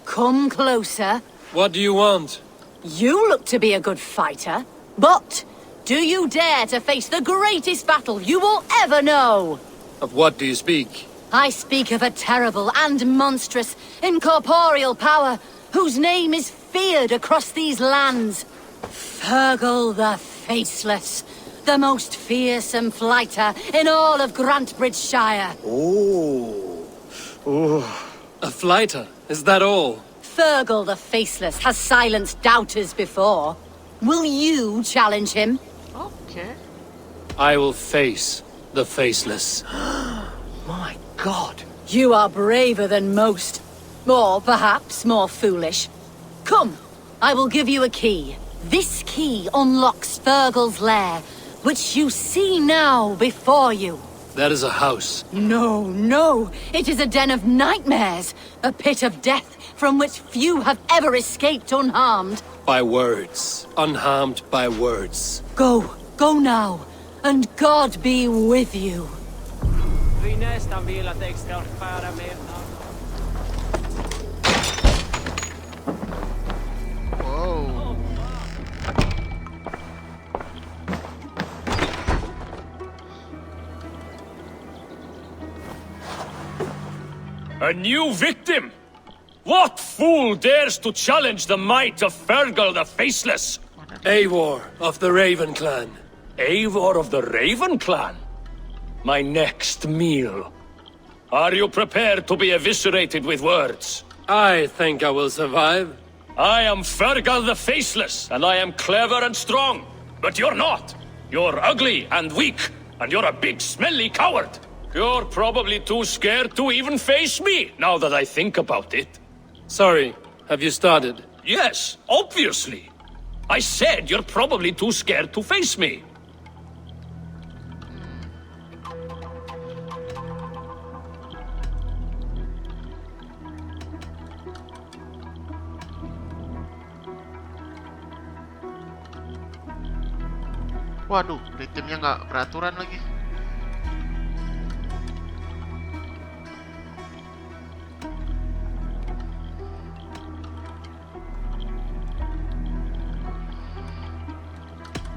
Come closer. What do you want? You look to be a good fighter, but do you dare to face the greatest battle you will ever know? Of what do you speak? I speak of a terrible and monstrous, incorporeal power whose name is feared across these lands. Fergal the Faceless, the most fearsome fighter in all of Grantebridgeshire. A fighter? Is that all? Fergal the Faceless has silenced doubters before. Will you challenge him? Okay. I will face the Faceless. My God. You are braver than most. Or perhaps more foolish. Come, I will give you a key. This key unlocks Fergal's lair, which you see now before you. That is a house. No, no. It is a den of nightmares. A pit of death from which few have ever escaped unharmed. By words. Unharmed by words. Go. Go now. And God be with you. A new victim? What fool dares to challenge the might of Fergal the Faceless? Eivor of the Raven Clan. Eivor of the Raven Clan? My next meal. Are you prepared to be eviscerated with words? I think I will survive. I am Fergal the Faceless, and I am clever and strong. But you're not. You're ugly and weak, and you're a big smelly coward. You're probably too scared to even face me, now that I think about it. Sorry, have you started? Yes, obviously. I said you're probably too scared to face me. Waduh, ritmenya nggak peraturan lagi.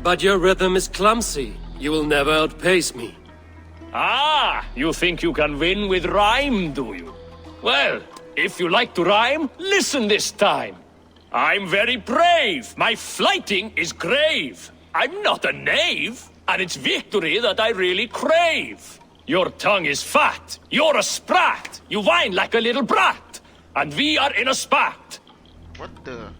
But your rhythm is clumsy. You will never outpace me. Ah, you think you can win with rhyme, do you? Well, if you like to rhyme, listen this time. I'm very brave. My flighting is grave. I'm not a knave, and it's victory that I really crave. Your tongue is fat. You're a sprat. You whine like a little brat. And we are in a spat. What the...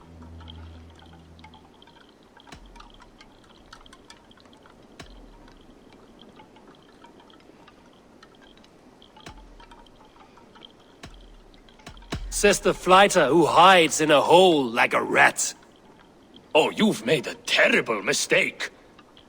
Says the flighter who hides in a hole like a rat. Oh, you've made a terrible mistake.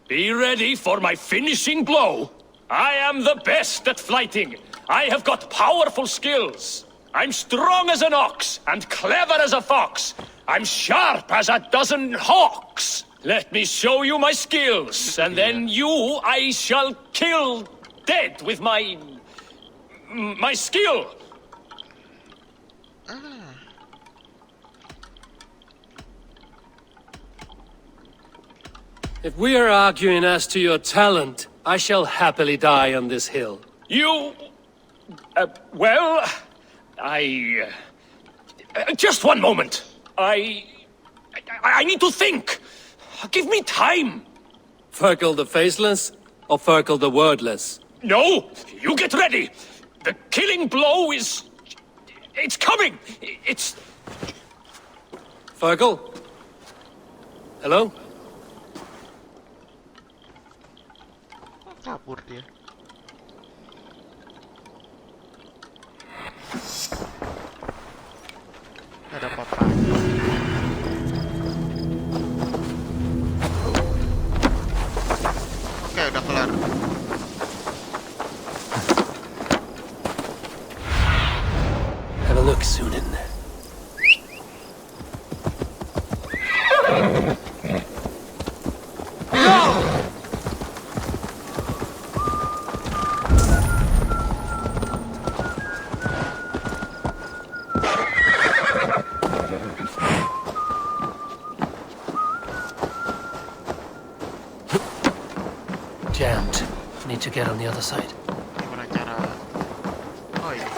Be ready for my finishing blow. I am the best at flighting. I have got powerful skills. I'm strong as an ox and clever as a fox. I'm sharp as a dozen hawks. Let me show you my skills, and then you I shall kill dead with my skill. If we are arguing as to your talent, I shall happily die on this hill. You... well... just one moment. I need to think. Give me time. Fergal the Faceless or Fergal the Wordless? No, you get ready. The killing blow is... it's coming. It's... Fergal? Hello? Kabur dia. Ada apa-apa. Oke, udah kelar. Have a look soon in there. Jammed. Need to get on the other side. Gimana cara? Oh iya.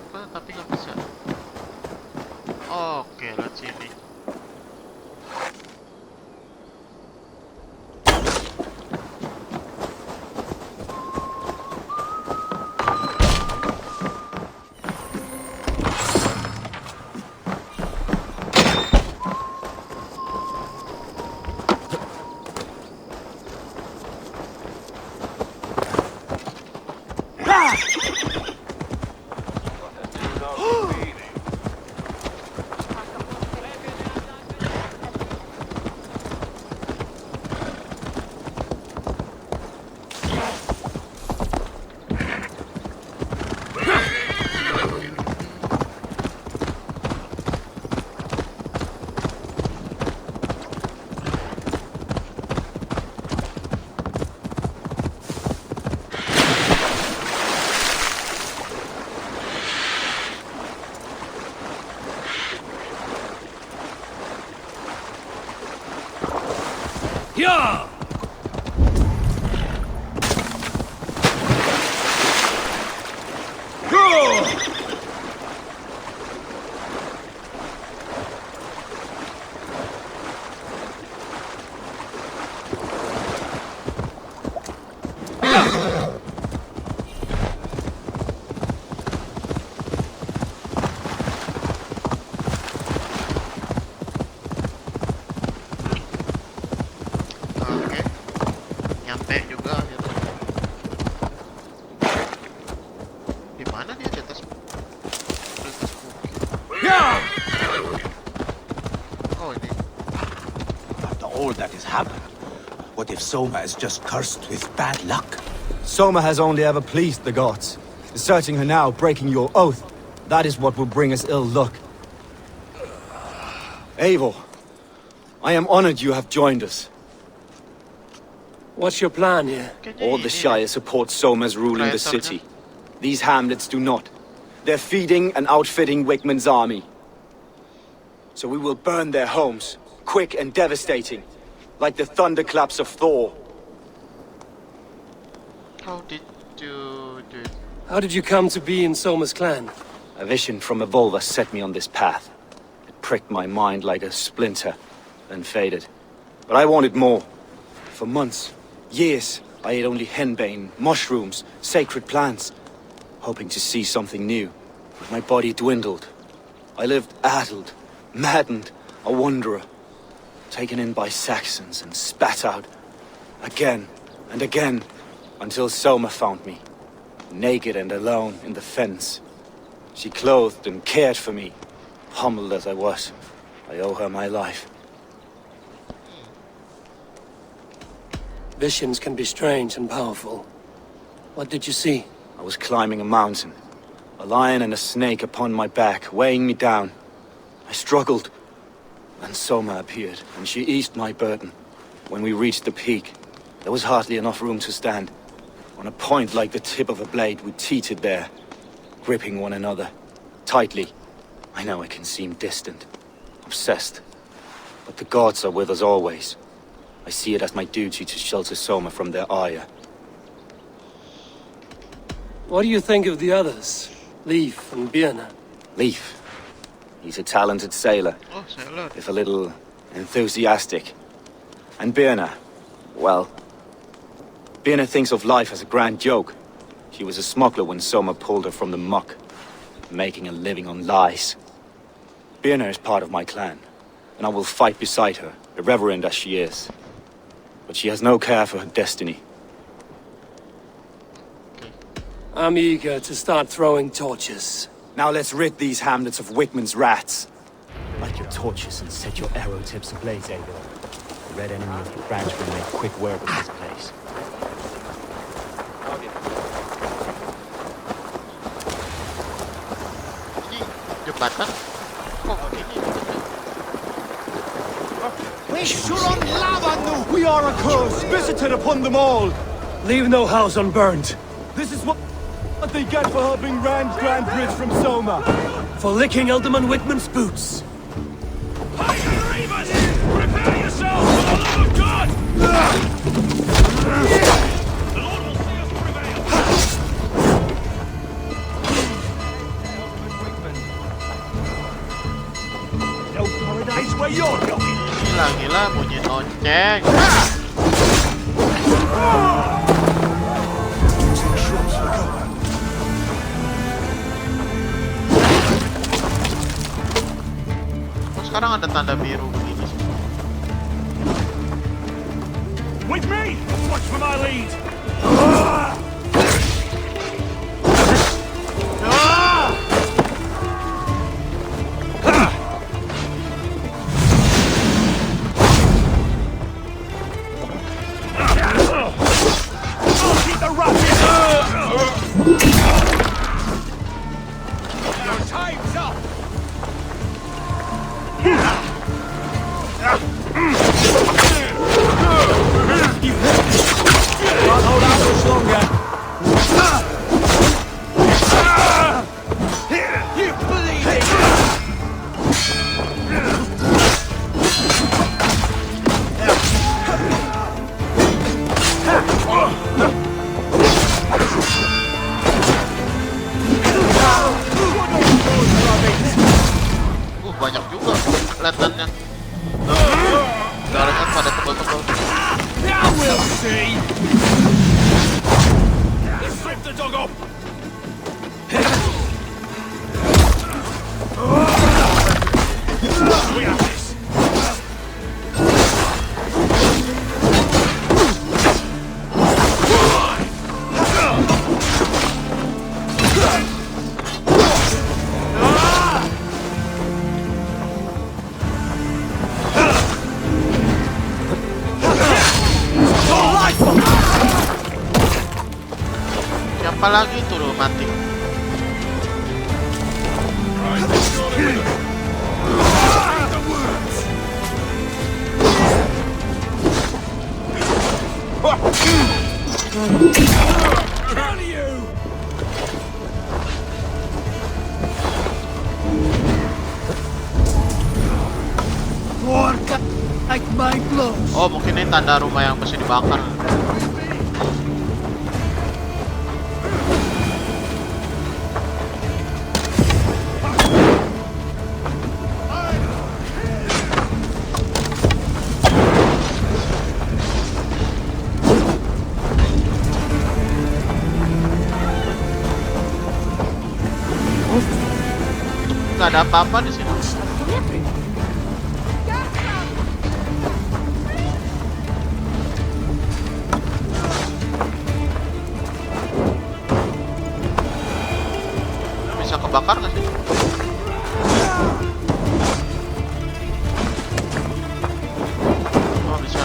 Apa? Tapi nggak bisa. Oke, lihat sini. Yeah! Go! happen? What if Soma is just cursed with bad luck? Soma has only ever pleased the gods. Deserting her now, breaking your oath, that is what will bring us ill luck. Eivor, I am honored you have joined us. What's your plan here? All the Shire support Soma's ruling the city. These hamlets do not. They're feeding and outfitting Wigmund's army. So we will burn their homes, quick and devastating, like the thunderclaps of Thor. How did you do it? How did you come to be in Soma's clan? A vision from Evolva set me on this path. It pricked my mind like a splinter, then faded. But I wanted more. For months, years, I ate only henbane, mushrooms, sacred plants, hoping to see something new. But my body dwindled. I lived addled, maddened, a wanderer, taken in by Saxons and spat out, again and again, until Soma found me, naked and alone in the fens. She clothed and cared for me, humbled as I was. I owe her my life. Visions can be strange and powerful. What did you see? I was climbing a mountain, a lion and a snake upon my back, weighing me down. I struggled. Then Soma appeared, and she eased my burden. When we reached the peak, there was hardly enough room to stand. On a point like the tip of a blade, we teetered there, gripping one another, tightly. I know it can seem distant, obsessed, but the gods are with us always. I see it as my duty to shelter Soma from their ire. What do you think of the others? Leif and Birna? Leif. He's a talented sailor, Oh, sailor. if a little enthusiastic. And Birna, well, Birna thinks of life as a grand joke. She was a smuggler when Soma pulled her from the muck, making a living on lies. Birna is part of my clan, and I will fight beside her, irreverent as she is. But she has no care for her destiny. I'm eager to start throwing torches. Now let's rid these hamlets of Wigmund's rats. Light your torches and set your arrow tips ablaze, Eivor. The red enemy of the branch will make quick work of this place. Jembatan? Kok begini? We are a curse visited upon them all. Leave no house unburned. This is what they get for helping Rand Grand Bridge from Soma. For licking Elderman Wigmund's boots. Prepare yourselves for the love of God! The Lord will see us prevail! No paradise where you're going. Gila, bunyi lonceng. Oh, sekarang ada tanda biru begini sih. With me! Watch for my lead! Banyak juga kelihatannya. Darahnya pada tebal-tebal. Now we'll see! Let's strip the dog up! We have this! Siapa lagi tuh lo mati? Oh, mungkin ini tanda rumah yang mesti dibakar. Nggak ada apa-apa di sini. Bisa kebakar nggak sih? Oh, bisa.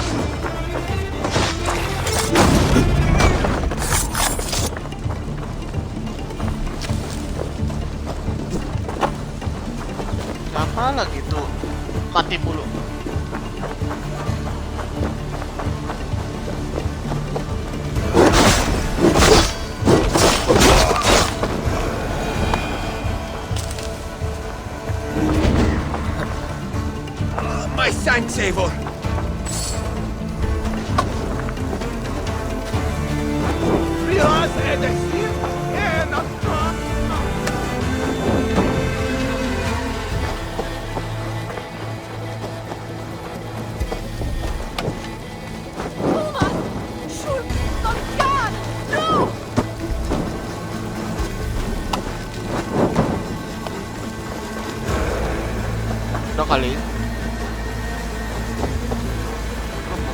Siapa lagi tuh? Mati mulu. My Sanctavor! Udah kali.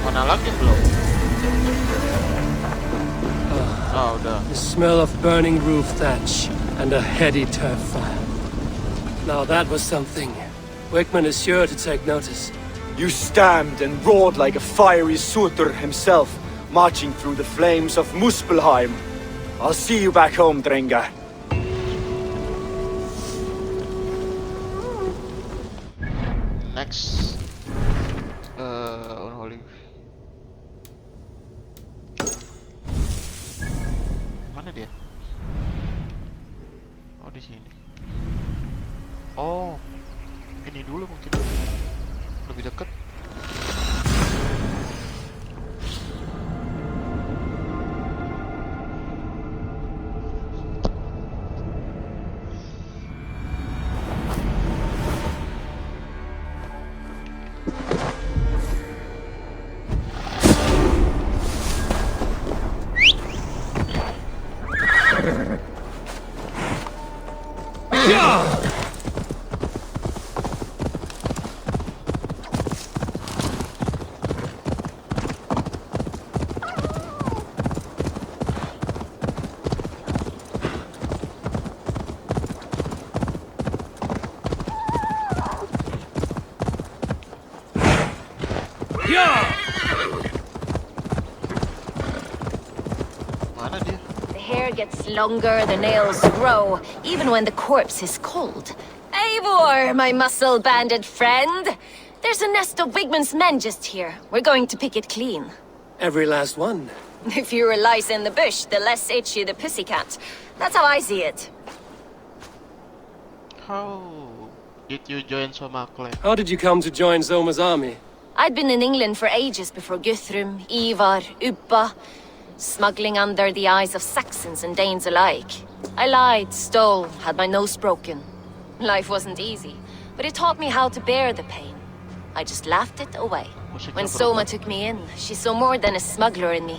Mana lagi belum? Oh, udah. The smell of burning roof thatch and a heady turf fire. Now that was something. Wickman is sure to take notice. You stamped and roared like a fiery Surtur himself, marching through the flames of Muspelheim. I'll see you back home, Drenga. Next. Unholy. Mana dia? Oh, di sini. Oh, ini dulu mungkin lebih dekat. Gets longer, the nails grow, even when the corpse is cold. Eivor, my muscle-banded friend! There's a nest of Wigman's men just here. We're going to pick it clean. Every last one. The fewer lice in the bush, the less itchy the pussycat. That's how I see it. How did you join Soma clan? How did you come to join Zoma's army? I'd been in England for ages before Guthrum, Ivar, Uppa. Smuggling under the eyes of Saxons and Danes alike. I lied, stole, had my nose broken. Life wasn't easy, but it taught me how to bear the pain. I just laughed it away. When Soma took me in, she saw more than a smuggler in me.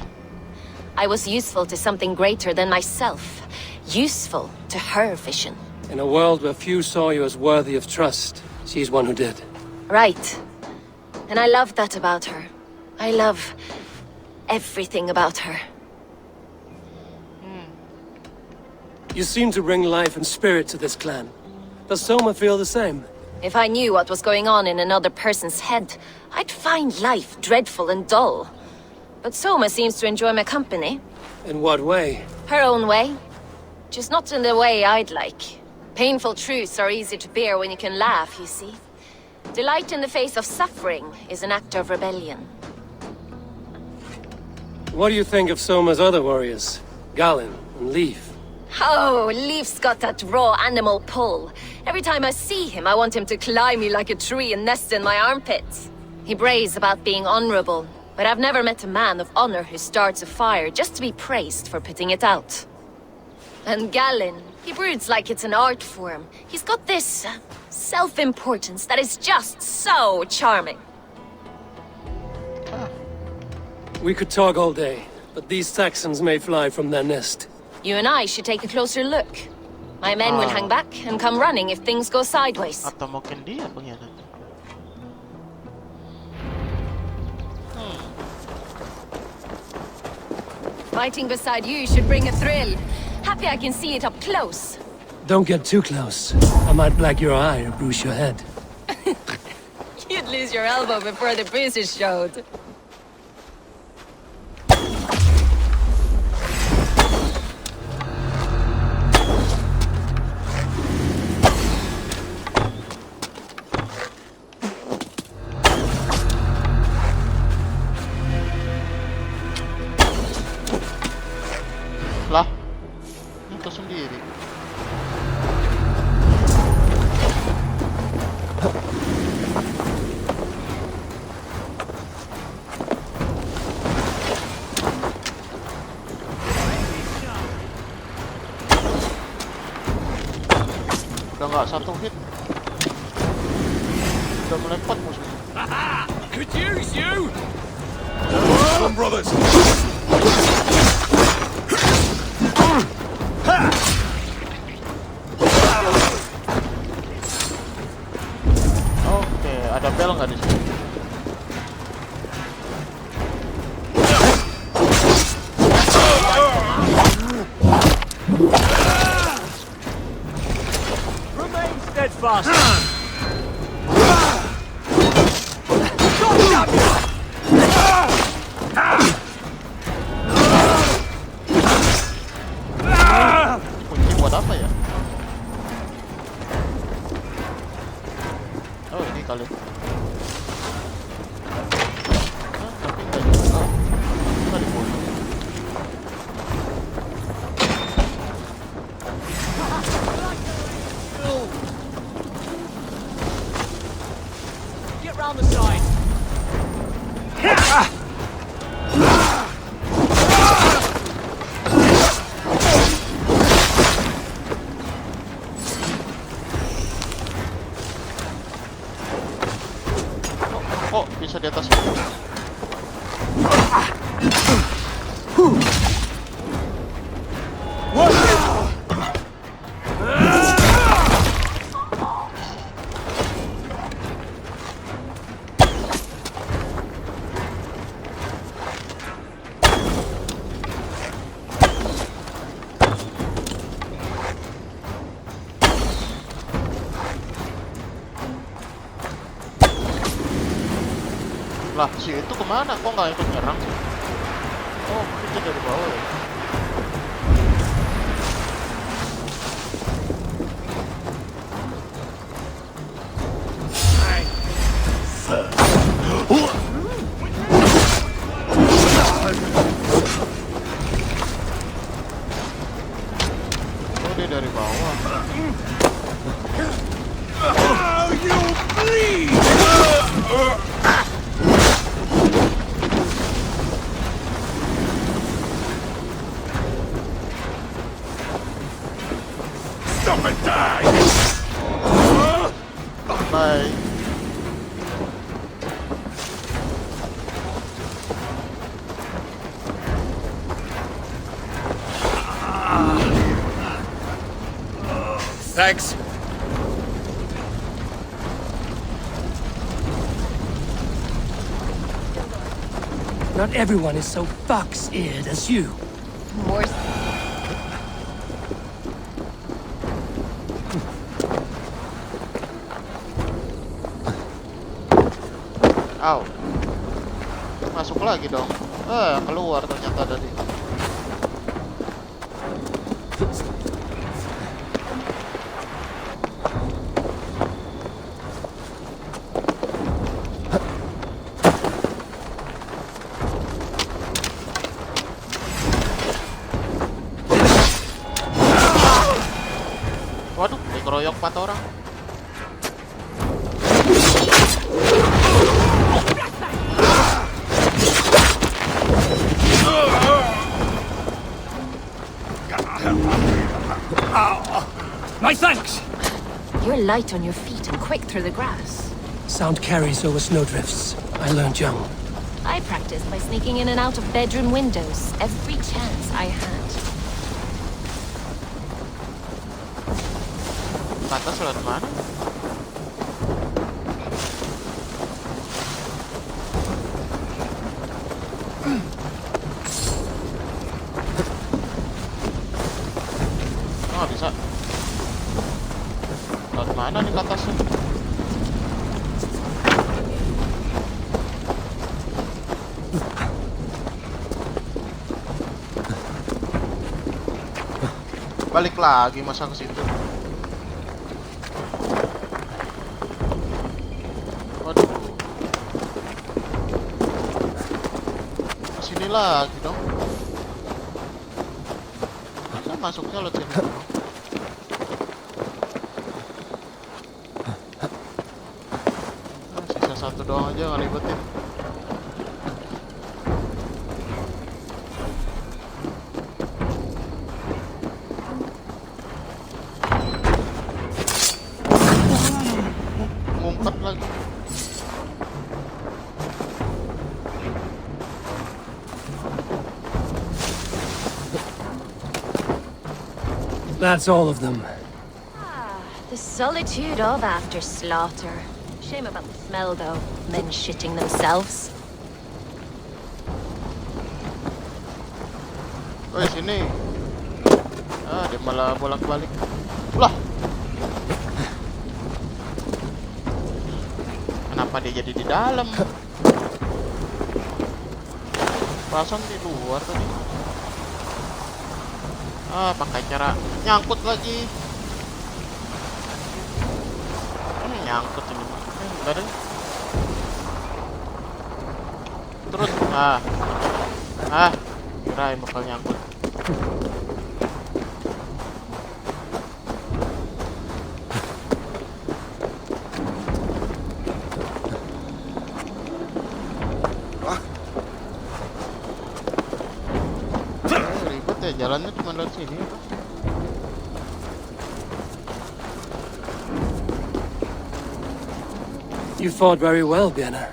I was useful to something greater than myself. Useful to her vision. In a world where few saw you as worthy of trust, she's one who did. Right. And I love that about her. I love everything about her. You seem to bring life and spirit to this clan. Does Soma feel the same? If I knew what was going on in another person's head, I'd find life dreadful and dull. But Soma seems to enjoy my company. In what way? Her own way. just not in the way I'd like. Painful truths are easy to bear when you can laugh, you see. Delight in the face of suffering is an act of rebellion. What do you think of Soma's other warriors? Galen and Leaf? Oh, Leaf's got that raw animal pull. Every time I see him, I want him to climb me like a tree and nest in my armpits. He brays about being honorable, but I've never met a man of honor who starts a fire just to be praised for putting it out. And Galen, he broods like it's an art form. He's got this self-importance that is just so charming. We could talk all day, but these Saxons may fly from their nest. You and I should take a closer look. My men will hang back and come running if things go sideways. Atau mungkin dia pengkhianat. Fighting beside you should bring a thrill. Happy I can see it up close. Don't get too close. I might black your eye or bruise your head. You'd lose your elbow before the bruises showed. Lah, itu sendiri. Udah nggak satu hit, udah melempar musuhnya. Could use you! Come on, brothers! Oke, ada bel nggak di sini? Remain steadfast! Kunci buat apa ya? Oh, ini kali. Tapi nggak juga. Nggak dibunuh. Get round the side! Oh, bisa di atas. Lah, si itu kemana? Kok nggak ikut nyerang sih? Oh, itu dari bawah ya. Oh, dia dari bawah. Oh, you bleed! Stop and die! Bye. Thanks. Not everyone is so fox-eared as you. More. Au. Masuk lagi dong. Keluar ternyata dari. dikeroyok 4 orang. My thanks! You're light on your feet and quick through the grass. Sound carries over snowdrifts. I learned young. I practiced by sneaking in and out of bedroom windows every chance I had. Atas lewat mana? Oh, bisa. Lewat mana nih ke atasnya? Balik lagi masa ke situ. Waduh. Sini lagi dong. Masa masuknya lewat sini dong? Nah, sisa 1 doang aja, nggak ribetin. Ngumpet lagi. That's all of them. The solitude of after slaughter. Shame about the smell, though. Men shitting themselves. Woi, sini. Ah, dia malah bolak-balik. Lah. Kenapa dia jadi di dalam? Pasang di luar tadi. Ah, pakai cara nyangkut lagi. Nyangkut ini. Enggak ada. Terus, kirain bakal nyangkut. Ribet ya, jalannya cuma lewat sini apa? You fought very well, Vienna.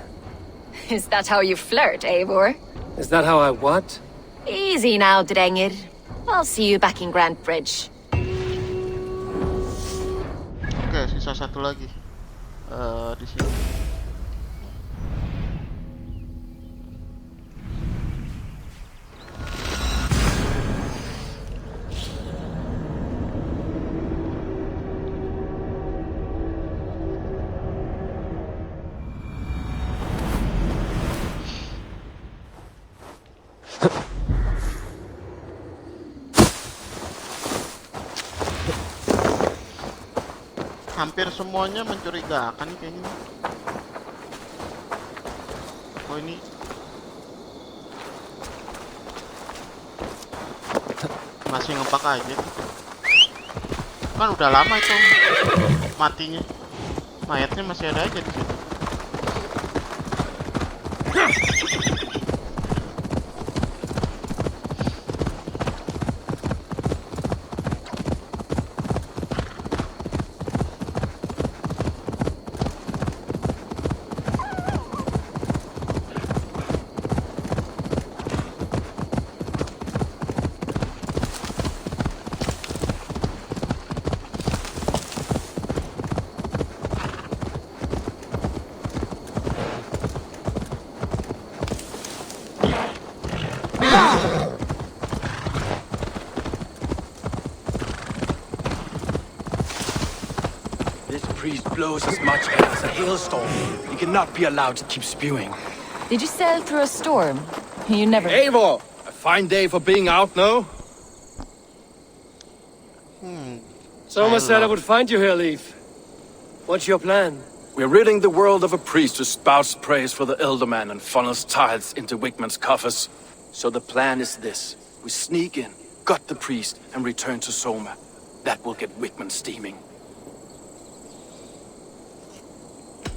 Is that how you flirt, Eivor? Is that how I what? Easy now, Drengir. I'll see you back in Grand Bridge. Oke, sisa 1 lagi. Di sini. Hampir semuanya mencurigakan kayaknya. Oh, ini masih ngepak aja. Kan udah lama itu matinya. Mayatnya masih ada aja di situ. Priest blows as much air as a hailstorm. He cannot be allowed to keep spewing. Did you sail through a storm? You never... Eivor! A fine day for being out, no? Someone said I would find you here, Leaf. What's your plan? We're ridding the world of a priest who spouts praise for the Elderman and funnels tithes into Wigman's coffers. So the plan is this. We sneak in, gut the priest, and return to Soma. That will get Wigman steaming.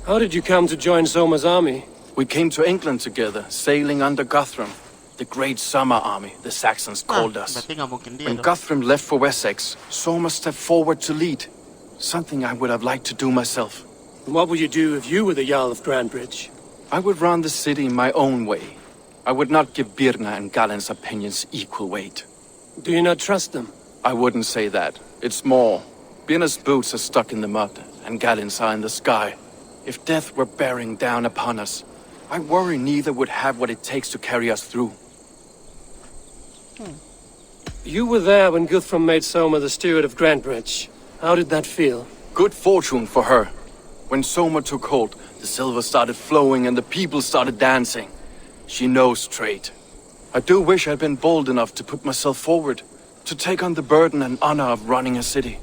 How did you come to join Soma's army? We came to England together, sailing under Guthrum. The Great Summer Army, the Saxons called us. Berarti nggak mungkin dia When dong. Guthrum left for Wessex, Soma stepped forward to lead. Something I would have liked to do myself. What would you do if you were the Jarl of Grandbridge? I would run the city my own way. I would not give Birna and Galen's opinions equal weight. Do you not trust them? I wouldn't say that. It's more. Birna's boots are stuck in the mud, and Galen's are in the sky. If death were bearing down upon us, I worry neither would have what it takes to carry us through. You were there when Guthrum made Soma the steward of Grandbridge. How did that feel? Good fortune for her. When Soma took hold, the silver started flowing and the people started dancing. She knows trade. I do wish I'd been bold enough to put myself forward, to take on the burden and honor of running a city.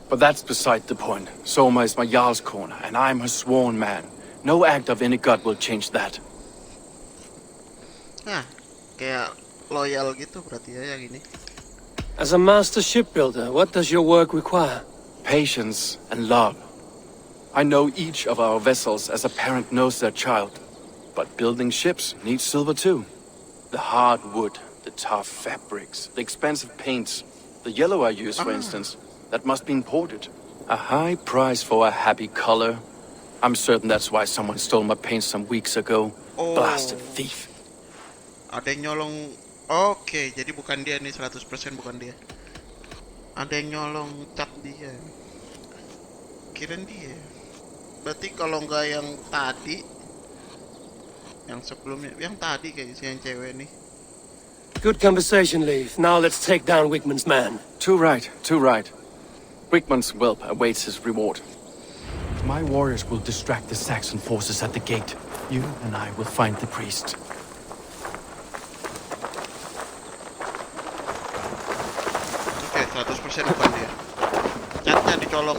But that's beside the point. Soma is my Jarl's corner, and I'm her sworn man. No act of any god will change that. Nah, kayak loyal gitu berarti ya yang ini. As a master shipbuilder, what does your work require? Patience and love. I know each of our vessels as a parent knows their child. But building ships needs silver too. The hard wood, the tough fabrics, the expensive paints. The yellow I use, for instance, that must be imported. A high price for a happy color. I'm certain that's why someone stole my paint some weeks ago. Oh. Blasted thief. Ada yang nyolong. Oke, jadi bukan dia nih, 100% bukan dia. Ada yang nyolong cat dia. Kirain dia. Berarti kalau nggak yang tadi, yang sebelumnya, yang tadi kayaknya yang cewek nih. Good conversation, Leif. Now let's take down Wigman's man. Too right, too right. Wigman's whelp awaits his reward. My warriors will distract the Saxon forces at the gate. You and I will find the priest. Oke, 100% bukan dia. Catnya dicolong.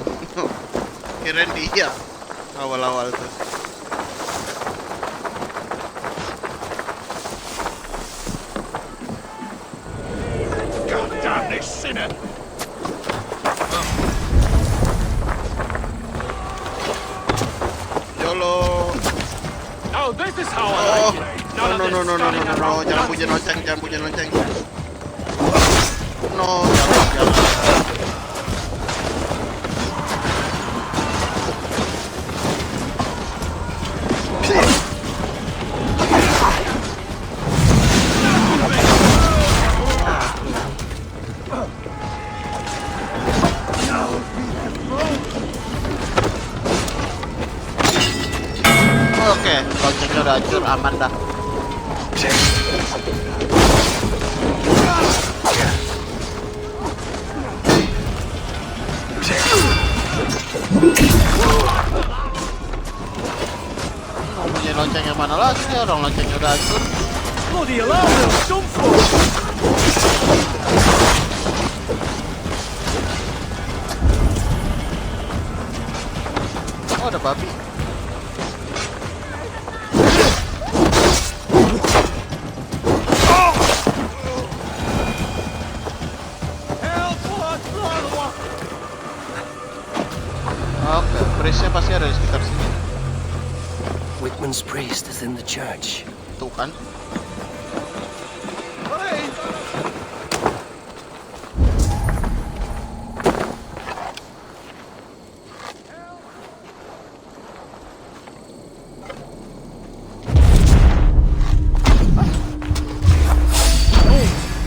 Kirain dia awal-awal tuh. God damn this sinner! YOLO. Now this is how I Oh, like it. no, None of no, this no, no, no, standing no, no, around jangan puji lonceng, jangan puji lonceng. No, jangan. Oke, loncengnya udah hancur, aman dah. Mau punya lonceng yang mana lagi nih, orang loncengnya udah hancur. Bloody alarm bells, jump for it! Oh, ada babi. Oke, priestnya pasti ada di sekitar sini. Wigman's priest is in the church. Tuh kan.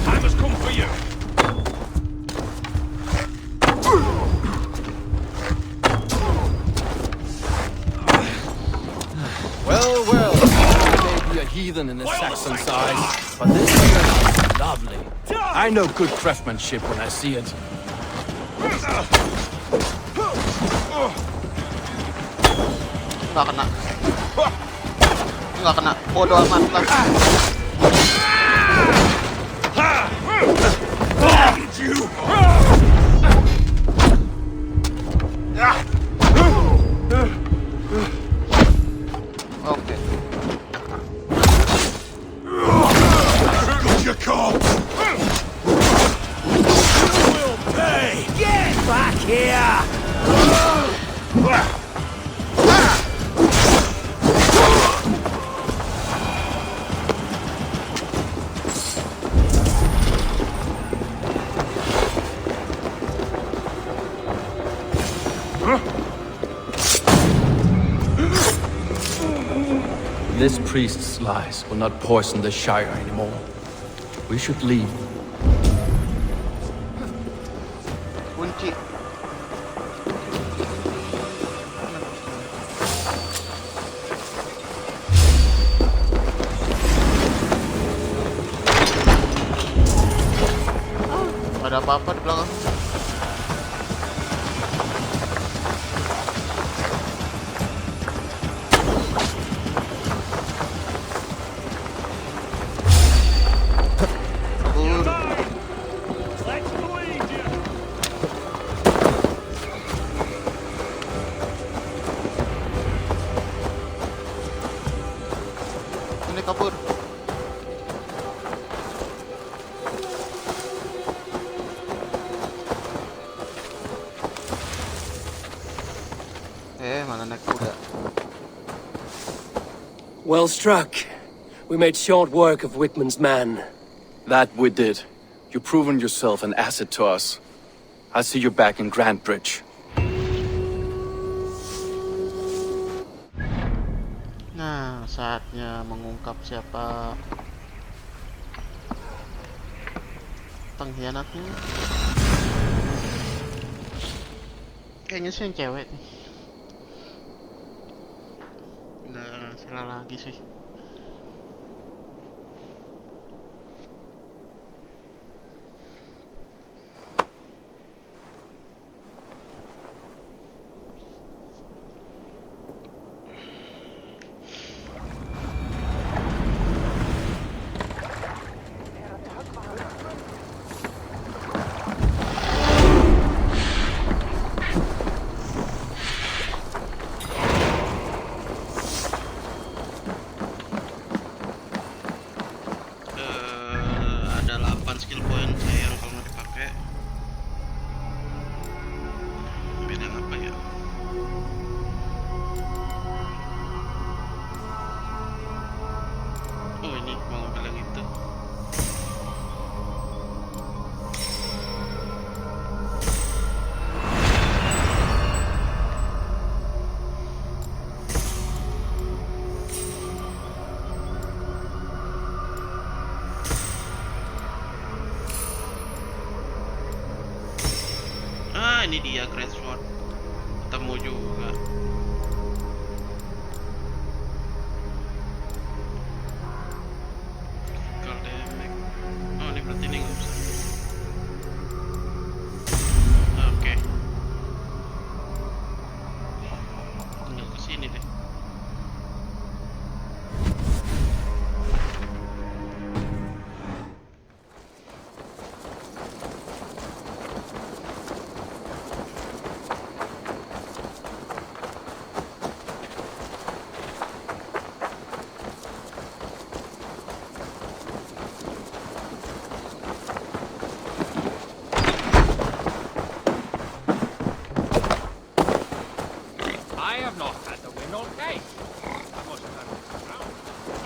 Time has come for you! Well, well, I may be a heathen in the Saxon's eyes, but this is lovely. I know good craftsmanship when I see it. Nggak kena. Nggak kena. Bodoh amat lah. Oke. You can't! Will pay! Get back here! This priest's lies will not poison the Shire anymore. We should leave. Kunci. Ada apa-apa di belakang? Ini kabur. Mana naik kuda. Well struck. We made short work of Wickman's man. That we did. You've proven yourself an asset to us. I'll see you back in Grantbridge. Nah, saatnya mengungkap siapa pengkhianatnya. Kayaknya sih yang cewek nih. Nggak salah lagi sih. Ini dia Great Sword, ketemu juga. Critical damage. Oh, ini berarti ini nggak bisa. Oke. Tinggal kesini deh.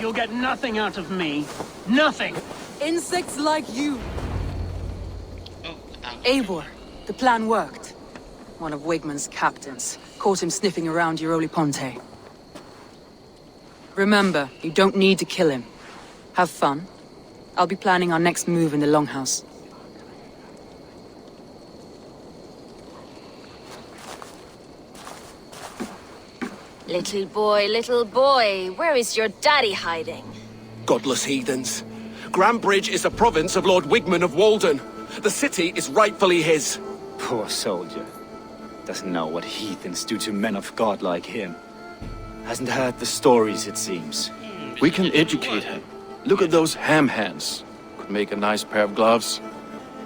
You'll get nothing out of me. Nothing! Insects like you! Eivor, the plan worked. One of Wigman's captains caught him sniffing around Euroli Ponte. Remember, you don't need to kill him. Have fun. I'll be planning our next move in the Longhouse. Little boy, where is your daddy hiding? Godless heathens. Grantbridge is a province of Lord Wigman of Walden. The city is rightfully his. Poor soldier. Doesn't know what heathens do to men of God like him. Hasn't heard the stories, it seems. We can educate him. Look at those ham hands. Could make a nice pair of gloves.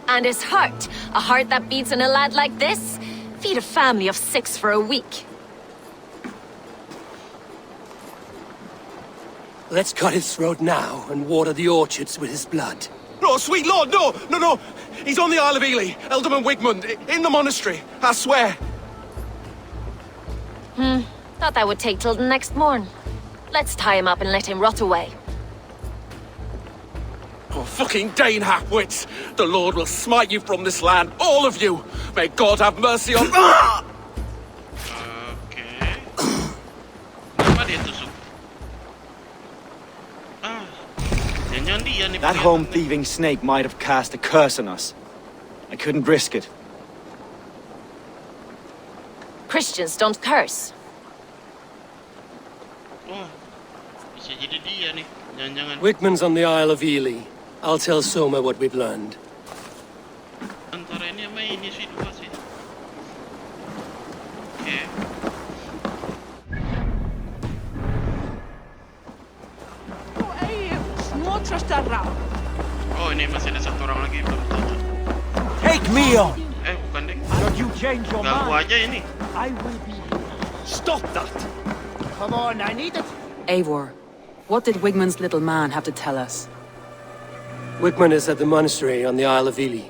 And his heart. A heart that beats in a lad like this? Feed a family of 6 for a week. Let's cut his throat now and water the orchards with his blood. No, sweet lord, no! He's on the Isle of Ely, Ealdorman Wigmund, in the monastery, I swear. Thought that would take till the next morn. Let's tie him up and let him rot away. Oh, fucking Dane half-wits! The Lord will smite you from this land, all of you! May God have mercy on... That home-thieving snake might have cast a curse on us. I couldn't risk it. Christians don't curse. Oh, bisa jadi dia nih. Jangan-jangan. Wigman's on the Isle of Ely. I'll tell Soma what we've learned. Antara ini sama ini sih dua sih. Oke. Oh, ini masih ada satu orang lagi belum tahu. Take me on. Bukan deh. Should you change your Ganggu mind, aja ini. I will be. Stop that! Come on, I need it. Eivor, what did Wigman's little man have to tell us? Wigman is at the monastery on the Isle of Ely.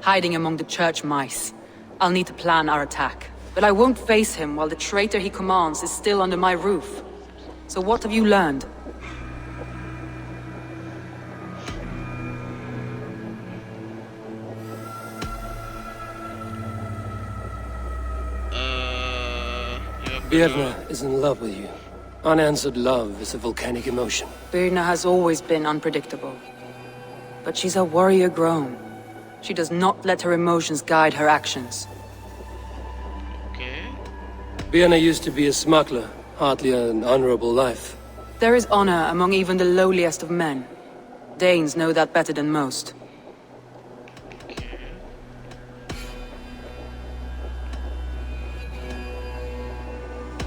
Hiding among the church mice. I'll need to plan our attack. But I won't face him while the traitor he commands is still under my roof. So what have you learned? Birna is in love with you. Unanswered love is a volcanic emotion. Birna has always been unpredictable. But she's a warrior grown. She does not let her emotions guide her actions. Birna used to be a smuggler, hardly an honorable life. There is honor among even the lowliest of men. Danes know that better than most.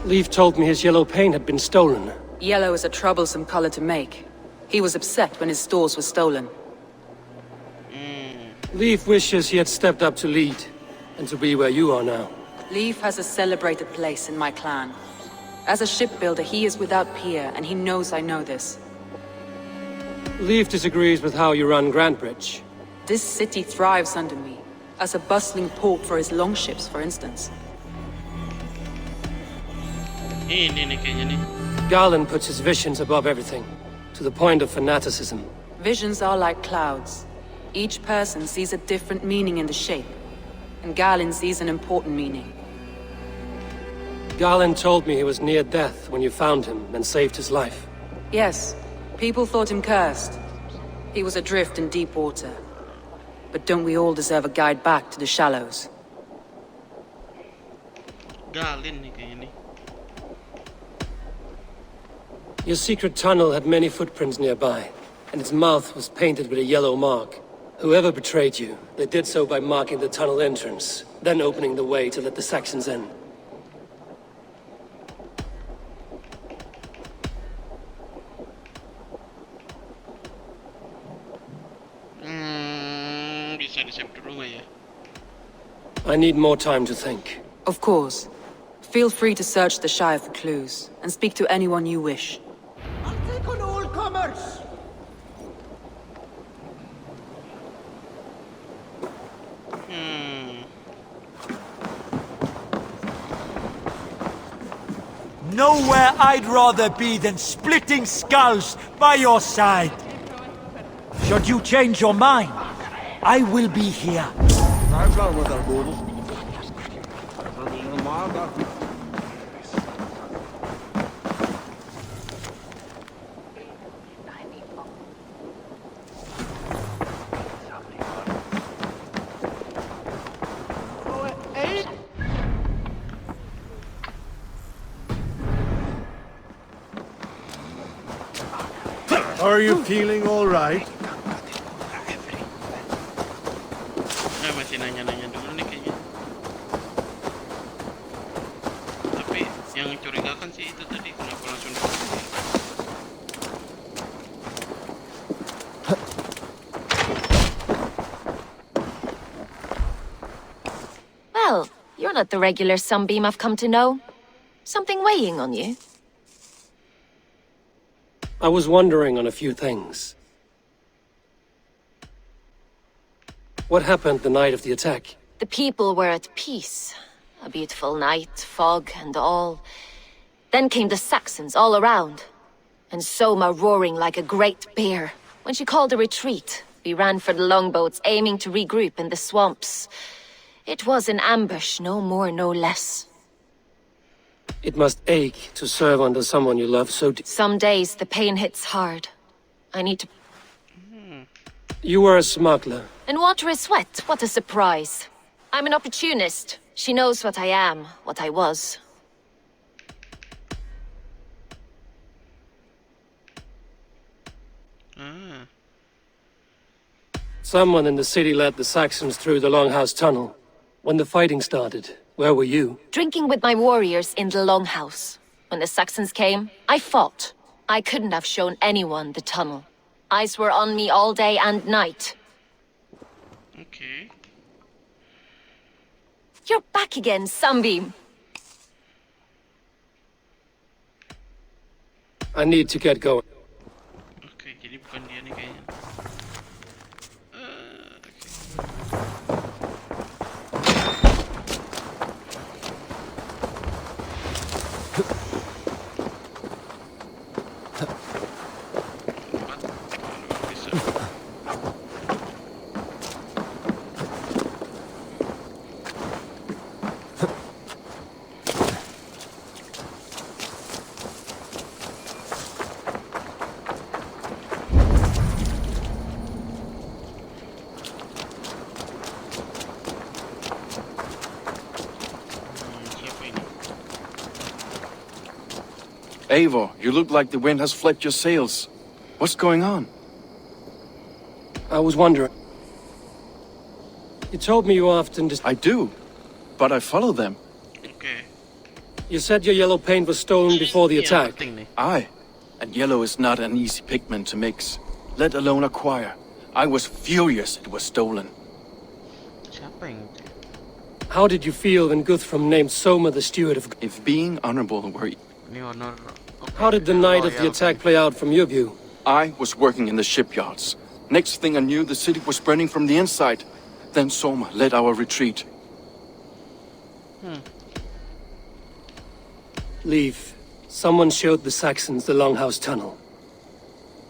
Leaf told me his yellow paint had been stolen. Yellow is a troublesome color to make. He was upset when his stores were stolen. Leaf wishes he had stepped up to lead, and to be where you are now. Leaf has a celebrated place in my clan. As a shipbuilder, he is without peer, and he knows I know this. Leaf disagrees with how you run Grantbridge. This city thrives under me, as a bustling port for his longships, for instance. Ini nih kayaknya nih. Garland puts his visions above everything, to the point of fanaticism. Visions are like clouds. Each person sees a different meaning in the shape, and Garland sees an important meaning. Garland told me he was near death when you found him and saved his life. Yes, people thought him cursed. He was adrift in deep water. But don't we all deserve a guide back to the shallows? Galin nih kayaknya nih. Your secret tunnel had many footprints nearby, and its mouth was painted with a yellow mark. Whoever betrayed you, they did so by marking the tunnel entrance, then opening the way to let the Saxons in. Bisa di-save dulu nggak ya? I need more time to think. Of course. Feel free to search the Shire for clues, and speak to anyone you wish. Take on all comers. Nowhere I'd rather be than splitting skulls by your side. Should you change your mind, I will be here. Are you feeling all right? Masih nanya-nanya dulu nih kayaknya. Tapi yang mencurigakan sih itu tadi kenapa langsung Well, you're not the regular sunbeam I've come to know. Something weighing on you? I was wondering on a few things. What happened the night of the attack? The people were at peace. A beautiful night, fog and all. Then came the Saxons all around. And Soma roaring like a great bear. When she called a retreat, we ran for the longboats, aiming to regroup in the swamps. It was an ambush, no more, no less. It must ache to serve under someone you love so deeply. Some days the pain hits hard. I need to You were a smuggler. And water is wet. What a surprise. I'm an opportunist. She knows what I am, what I was. Someone in the city led the Saxons through the Longhouse Tunnel. When the fighting started, where were you? Drinking with my warriors in the Longhouse. When the Saxons came, I fought. I couldn't have shown anyone the tunnel. Eyes were on me all day and night. Okay. You're back again, Sunbeam. I need to get going. Oke, jadi bukan dia nih kayaknya. Eivor, you look like the wind has flecked your sails. What's going on? I was wondering. You told me you often I do, but I follow them. You said your yellow paint was stolen before the attack. Aye, and yellow is not an easy pigment to mix, let alone acquire. I was furious it was stolen. How did you feel when Guthrum named Soma the steward of... If being honorable were... How did the night of the attack play out from your view? I was working in the shipyards. Next thing I knew, the city was burning from the inside. Then Soma led our retreat. Leave. Someone showed the Saxons the Longhouse Tunnel.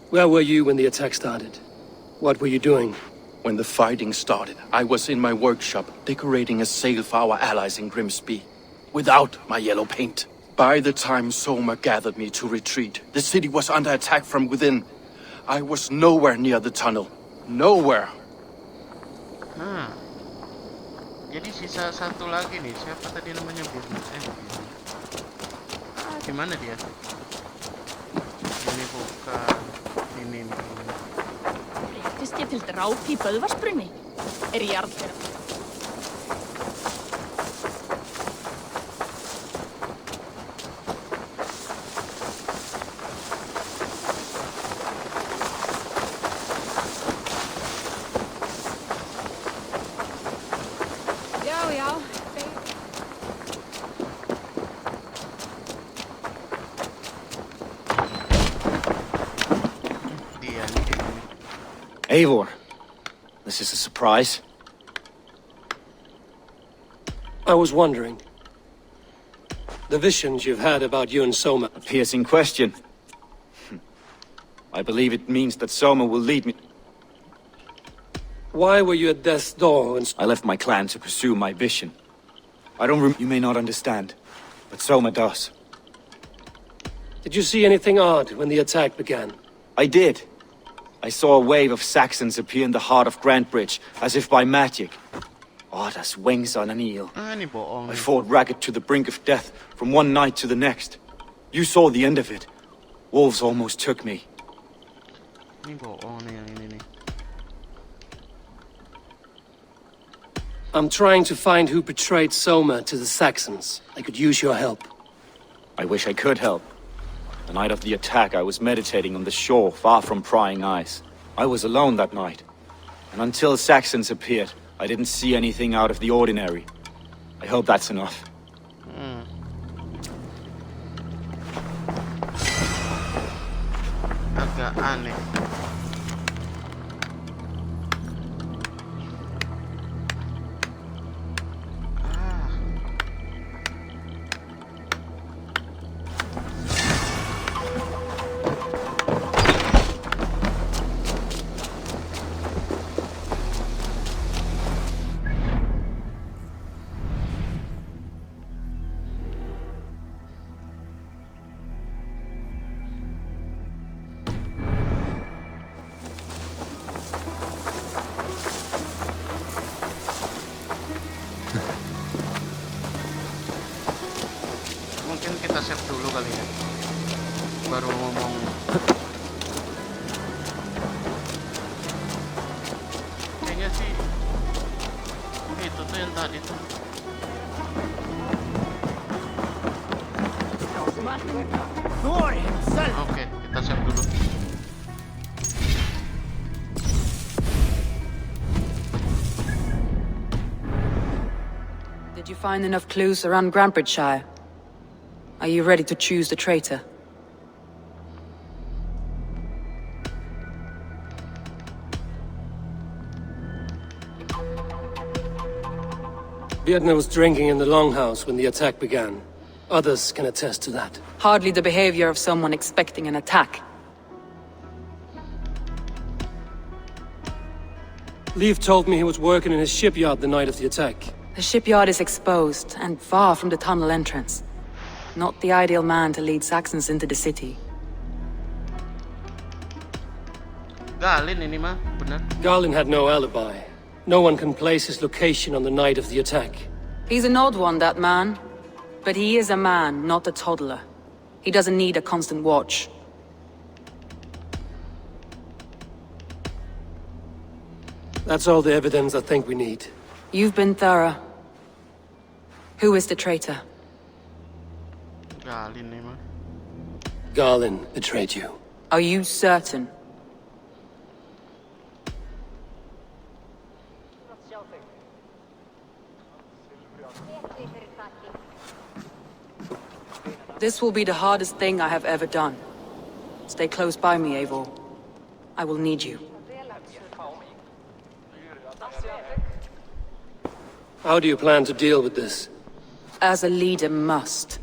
Where were you when the attack started? What were you doing? When the fighting started, I was in my workshop, decorating a sail for our allies in Grimsby. Without my yellow paint. By the time Soma gathered me to retreat, the city was under attack from within. I was nowhere near the tunnel. Nowhere. Jadi sisa satu lagi nih. Siapa tadi namanya Burma? Gimana dia? Ini bukan. Ini. Breytist ég til dráp í Böðvarsbrunni? Jarl þeirra. Eivor, this is a surprise. I was wondering. The visions you've had about you and Soma. A piercing question. I believe it means that Soma will lead me. Why were you at death's door when... I left my clan to pursue my vision. You may not understand, but Soma does. Did you see anything odd when the attack began? I did. I saw a wave of Saxons appear in the heart of Grantbridge, as if by magic. Odd as wings on an eel. I fought ragged to the brink of death, from one night to the next. You saw the end of it. Wolves almost took me. I'm trying to find who betrayed Soma to the Saxons. I could use your help. I wish I could help. The night of the attack, I was meditating on the shore, far from prying eyes. I was alone that night. And until Saxons appeared, I didn't see anything out of the ordinary. I hope that's enough. Agak aneh. kita save dulu kali ya. Baru ngomong. Kayaknya sih itu tuh yang tadi tuh. Oke, kita save dulu. Did you find enough clues around Grantbridgeshire? Are you ready to choose the traitor? Vietna was drinking in the Longhouse when the attack began. Others can attest to that. Hardly the behavior of someone expecting an attack. Leif told me he was working in his shipyard the night of the attack. The shipyard is exposed and far from the tunnel entrance. Not the ideal man to lead Saxons into the city. Galin ini mah, benar. Garlin had no alibi. No one can place his location on the night of the attack. He's an odd one, that man. But he is a man, not a toddler. He doesn't need a constant watch. That's all the evidence I think we need. You've been thorough. Who is the traitor? Galin ini mah. Garlin betrayed you. Are you certain? This will be the hardest thing I have ever done. Stay close by me, Eivor. I will need you. How do you plan to deal with this? As a leader must.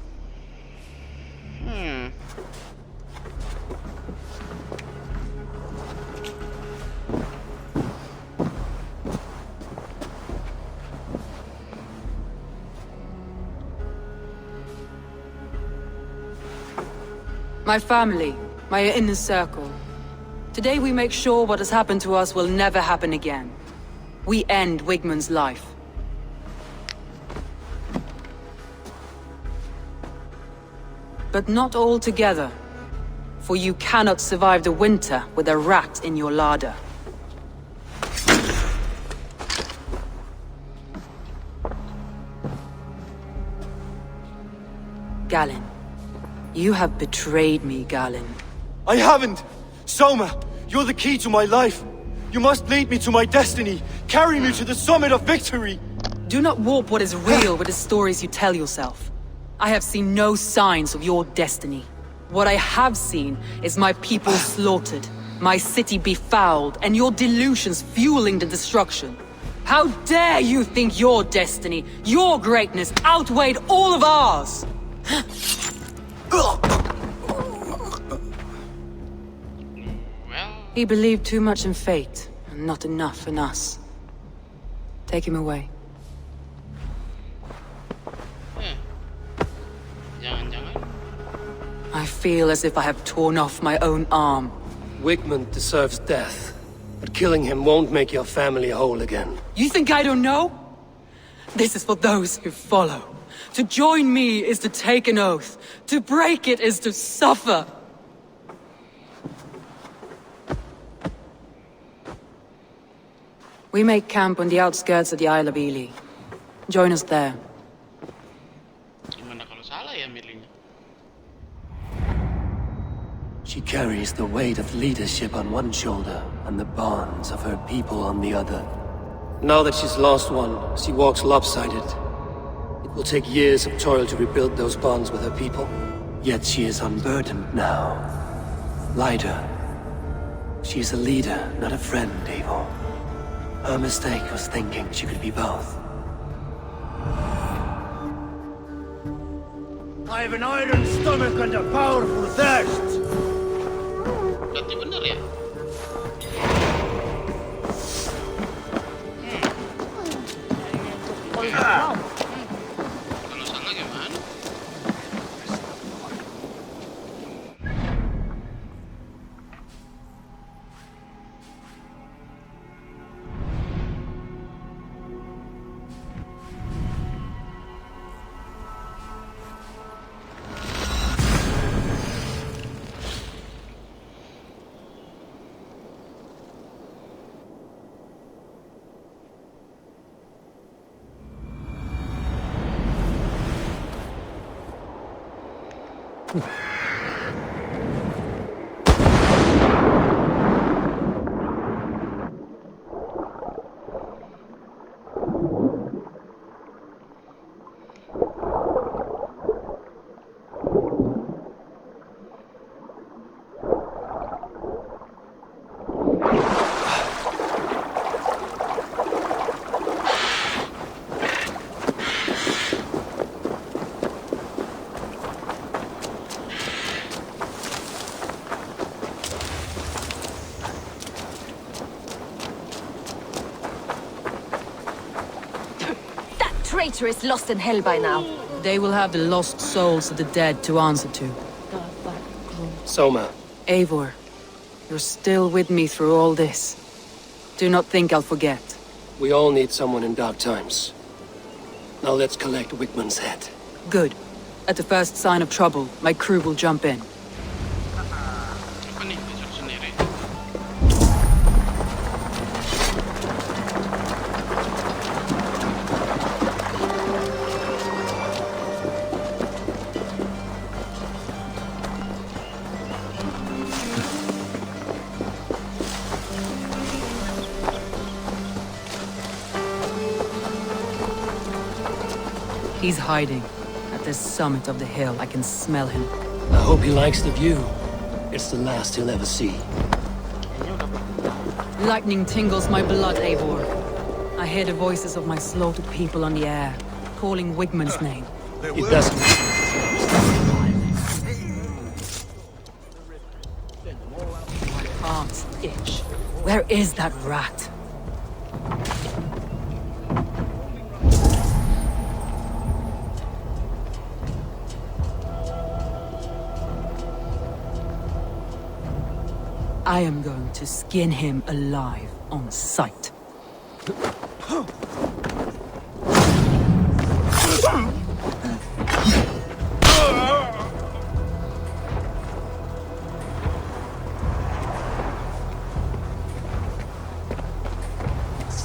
My family, my inner circle. Today we make sure what has happened to us will never happen again. We end Wigmund's life. But not all together. For you cannot survive the winter with a rat in your larder. Galin. You have betrayed me, Galin. I haven't! Soma, you're the key to my life. You must lead me to my destiny. Carry me to the summit of victory. Do not warp what is real with the stories you tell yourself. I have seen no signs of your destiny. What I have seen is my people slaughtered, my city befouled, and your delusions fueling the destruction. How dare you think your destiny, your greatness, outweighed all of ours? He believed too much in fate, and not enough in us. Take him away. I feel as if I have torn off my own arm. Wigmund deserves death, but killing him won't make your family whole again. You think I don't know? This is for those who follow. To join me is to take an oath. To break it is to suffer. We make camp on the outskirts of the Isle of Ely. Join us there. Gimana kalau salah ya milihnya? She carries the weight of leadership on one shoulder and the bonds of her people on the other. Now that she's lost one, she walks lopsided. It will take years of toil to rebuild those bonds with her people. Yet she is unburdened now. Lighter. She is a leader, not a friend, Eivor. Her mistake was thinking she could be both. I have an iron stomach and a powerful thirst. Berarti bener ya? Kalau salah gimana? traitor is lost in hell by now. They will have the lost souls of the dead to answer to. Soma. Eivor, you're still with me through all this. Do not think I'll forget. We all need someone in dark times. Now let's collect Wigmund's head. Good. At the first sign of trouble, my crew will jump in. He's hiding. At the summit of the hill, I can smell him. I hope he likes the view. It's the last he'll ever see. Lightning tingles my blood, Eivor. I hear the voices of my slaughtered people on the air, calling Wigmund's name. It doesn't. My arms itch. Where is that rat? I am going to skin him alive on sight.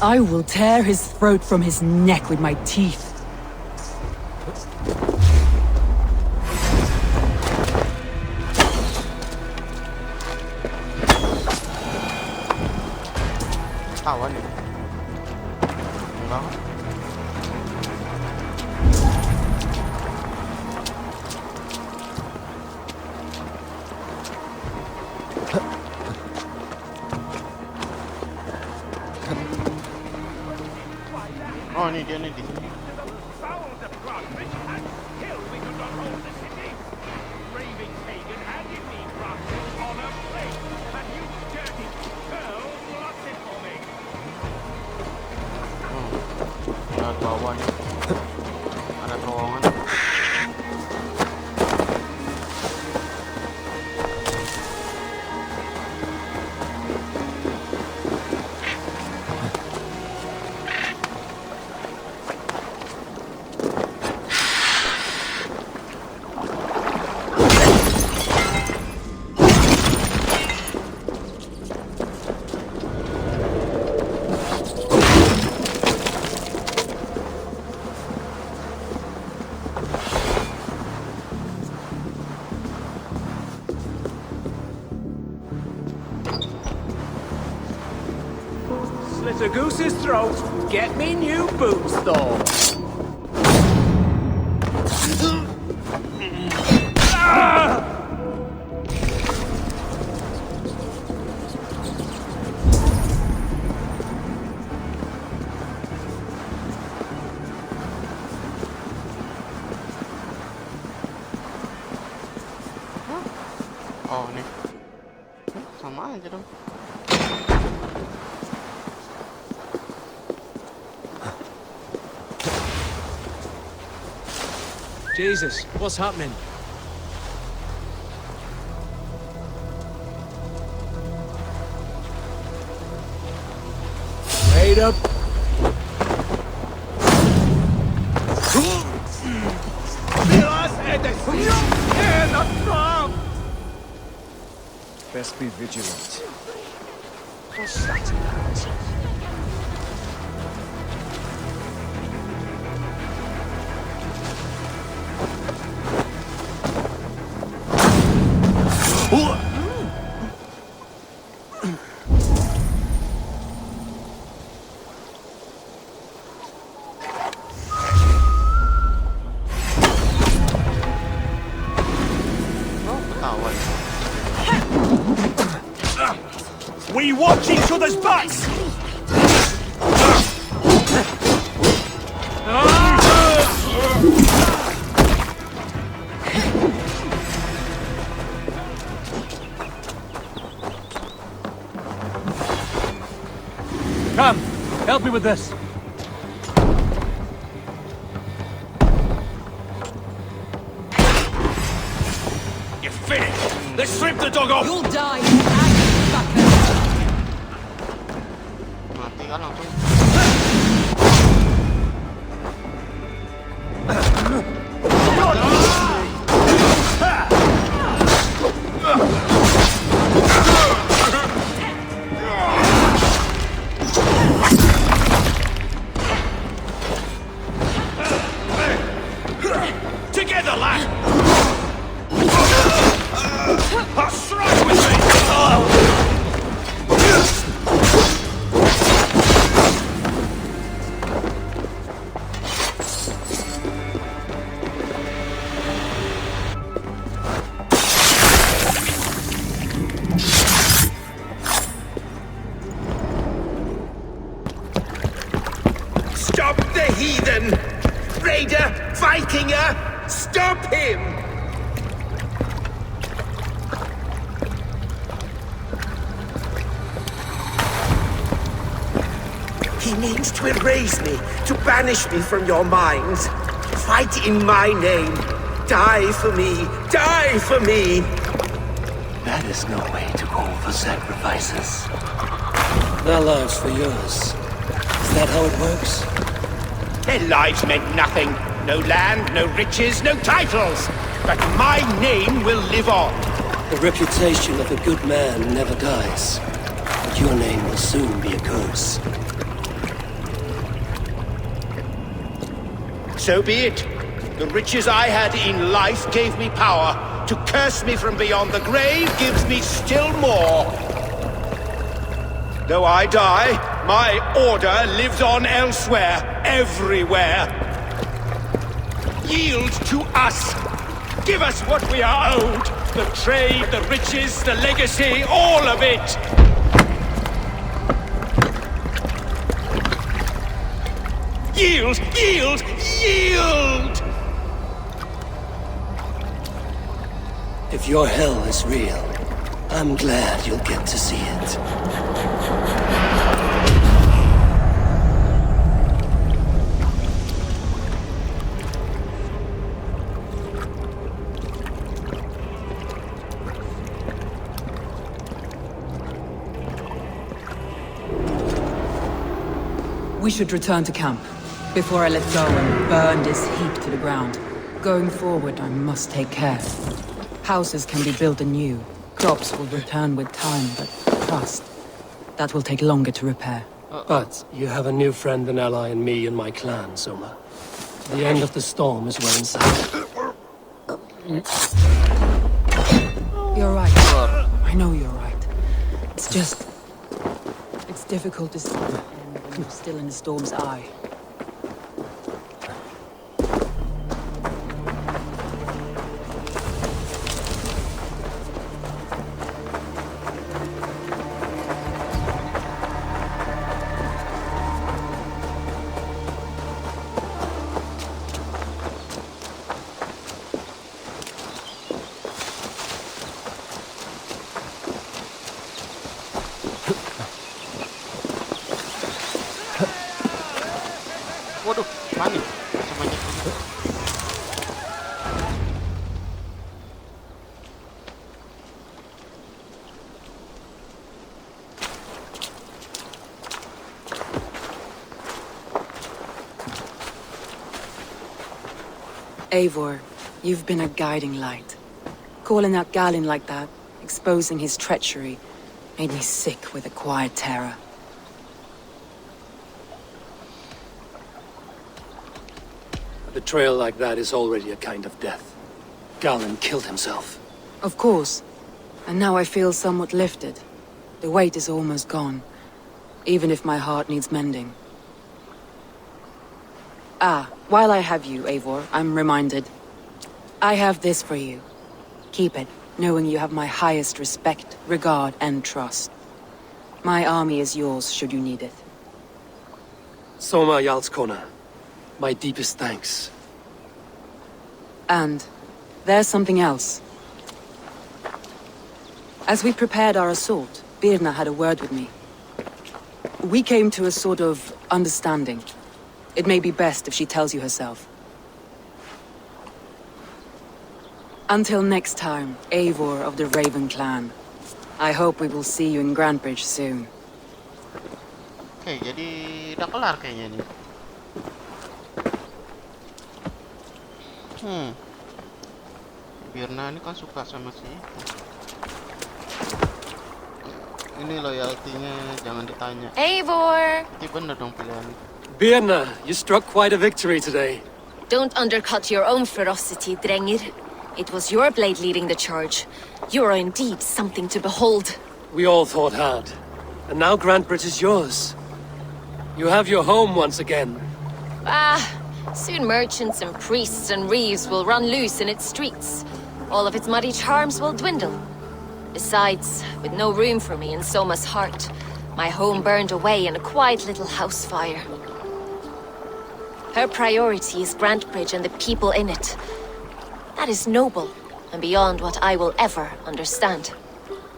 I will tear his throat from his neck with my teeth. Awan ya. Banget. Oh, ini dia nih di sini. Bawah nih. Ada terowongan. Slit a goose's throat. Get me new boots, though. Oh, nih. Sama aja dong. Jesus, what's happening? Wait up. Best be vigilant. What's that about? We watch each other's backs! Come, help me with this. Let's strip the dog off! You'll die. Mati kan langsung. Together, lad! Strike with me! Stop the heathen! Raider! Vikinger! Stop him! He means to erase me, to banish me from your minds. Fight in my name. Die for me. Die for me. That is no way to call for sacrifices. Their lives for yours. Is that how it works? Their lives meant nothing. No land, no riches, no titles. But my name will live on. The reputation of a good man never dies. But your name will soon be a curse. So be it. The riches I had in life gave me power. To curse me from beyond the grave gives me still more. Though I die, my order lives on elsewhere, everywhere. Yield to us. Give us what we are owed. The trade, the riches, the legacy, all of it. Yield! Yield! Yield! If your hell is real, I'm glad you'll get to see it. We should return to camp, before I let go and burn this heap to the ground. Going forward, I must take care. Houses can be built anew. Crops will return with time, but trust, that will take longer to repair. But you have a new friend and ally in me and my clan, Soma. The end of the storm is well in sight. You're right. I know you're right. It's just... it's difficult to see when you're still in the storm's eye. Waduh, panik sebanyak ini. Eivor, you've been a guiding light. Calling out Galin like that, exposing his treachery, made me sick with a quiet terror. A betrayal like that is already a kind of death. Galin killed himself. Of course. And now I feel somewhat lifted. The weight is almost gone, even if my heart needs mending. Ah, while I have you, Eivor, I'm reminded. I have this for you. Keep it, knowing you have my highest respect, regard, and trust. My army is yours, should you need it. Soma Jarlskona, my deepest thanks. And there's something else. As we prepared our assault, Birna had a word with me. We came to a sort of understanding. It may be best if she tells you herself. Until next time, Eivor of the Raven Clan. I hope we will see you in Grantebridge soon. Oke, jadi udah kelar kayaknya nih. Birna ini kan suka sama si itu. Ini loyaltinya jangan ditanya. Eivor! Itu bener dong pilihannya. Birna, you struck quite a victory today. Don't undercut your own ferocity, Drengir. It was your blade leading the charge. You are indeed something to behold. We all thought hard. And now Grantebridge is yours. You have your home once again. Soon merchants and priests and reeves will run loose in its streets. All of its muddy charms will dwindle. Besides, with no room for me in Soma's heart, my home burned away in a quiet little house fire. Her priority is Grantebridge and the people in it. That is noble, and beyond what I will ever understand.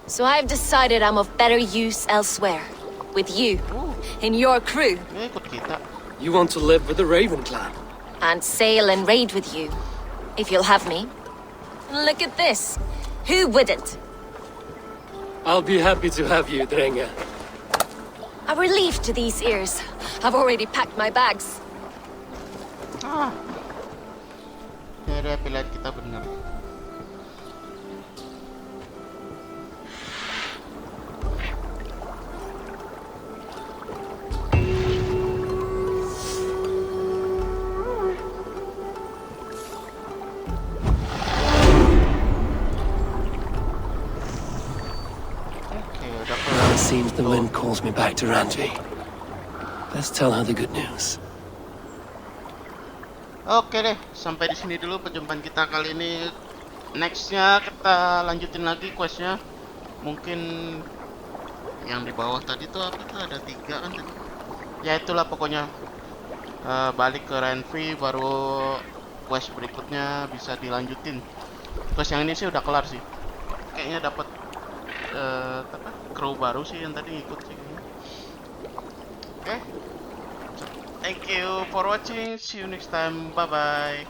So I've decided I'm of better use elsewhere. With you, in your crew. You want to live with the Raven Clan? And sail and raid with you, if you'll have me. Look at this. Who wouldn't? I'll be happy to have you, Drenge. A relief to these ears. I've already packed my bags. Jadi pilihan kita benar. It seems the wind calls me back to Ranji. Let's tell her the good news. Oke deh, sampai di sini dulu perjumpaan kita kali ini. Nextnya kita lanjutin lagi questnya. Mungkin yang di bawah tadi tuh apa tuh, ada 3 kan tadi. Ya itulah pokoknya. Balik ke Renvi baru quest berikutnya bisa dilanjutin. Quest yang ini sih udah kelar sih. Kayaknya dapat kru baru sih yang tadi ikut sih. Oke. Thank you for watching. See you next time. Bye bye.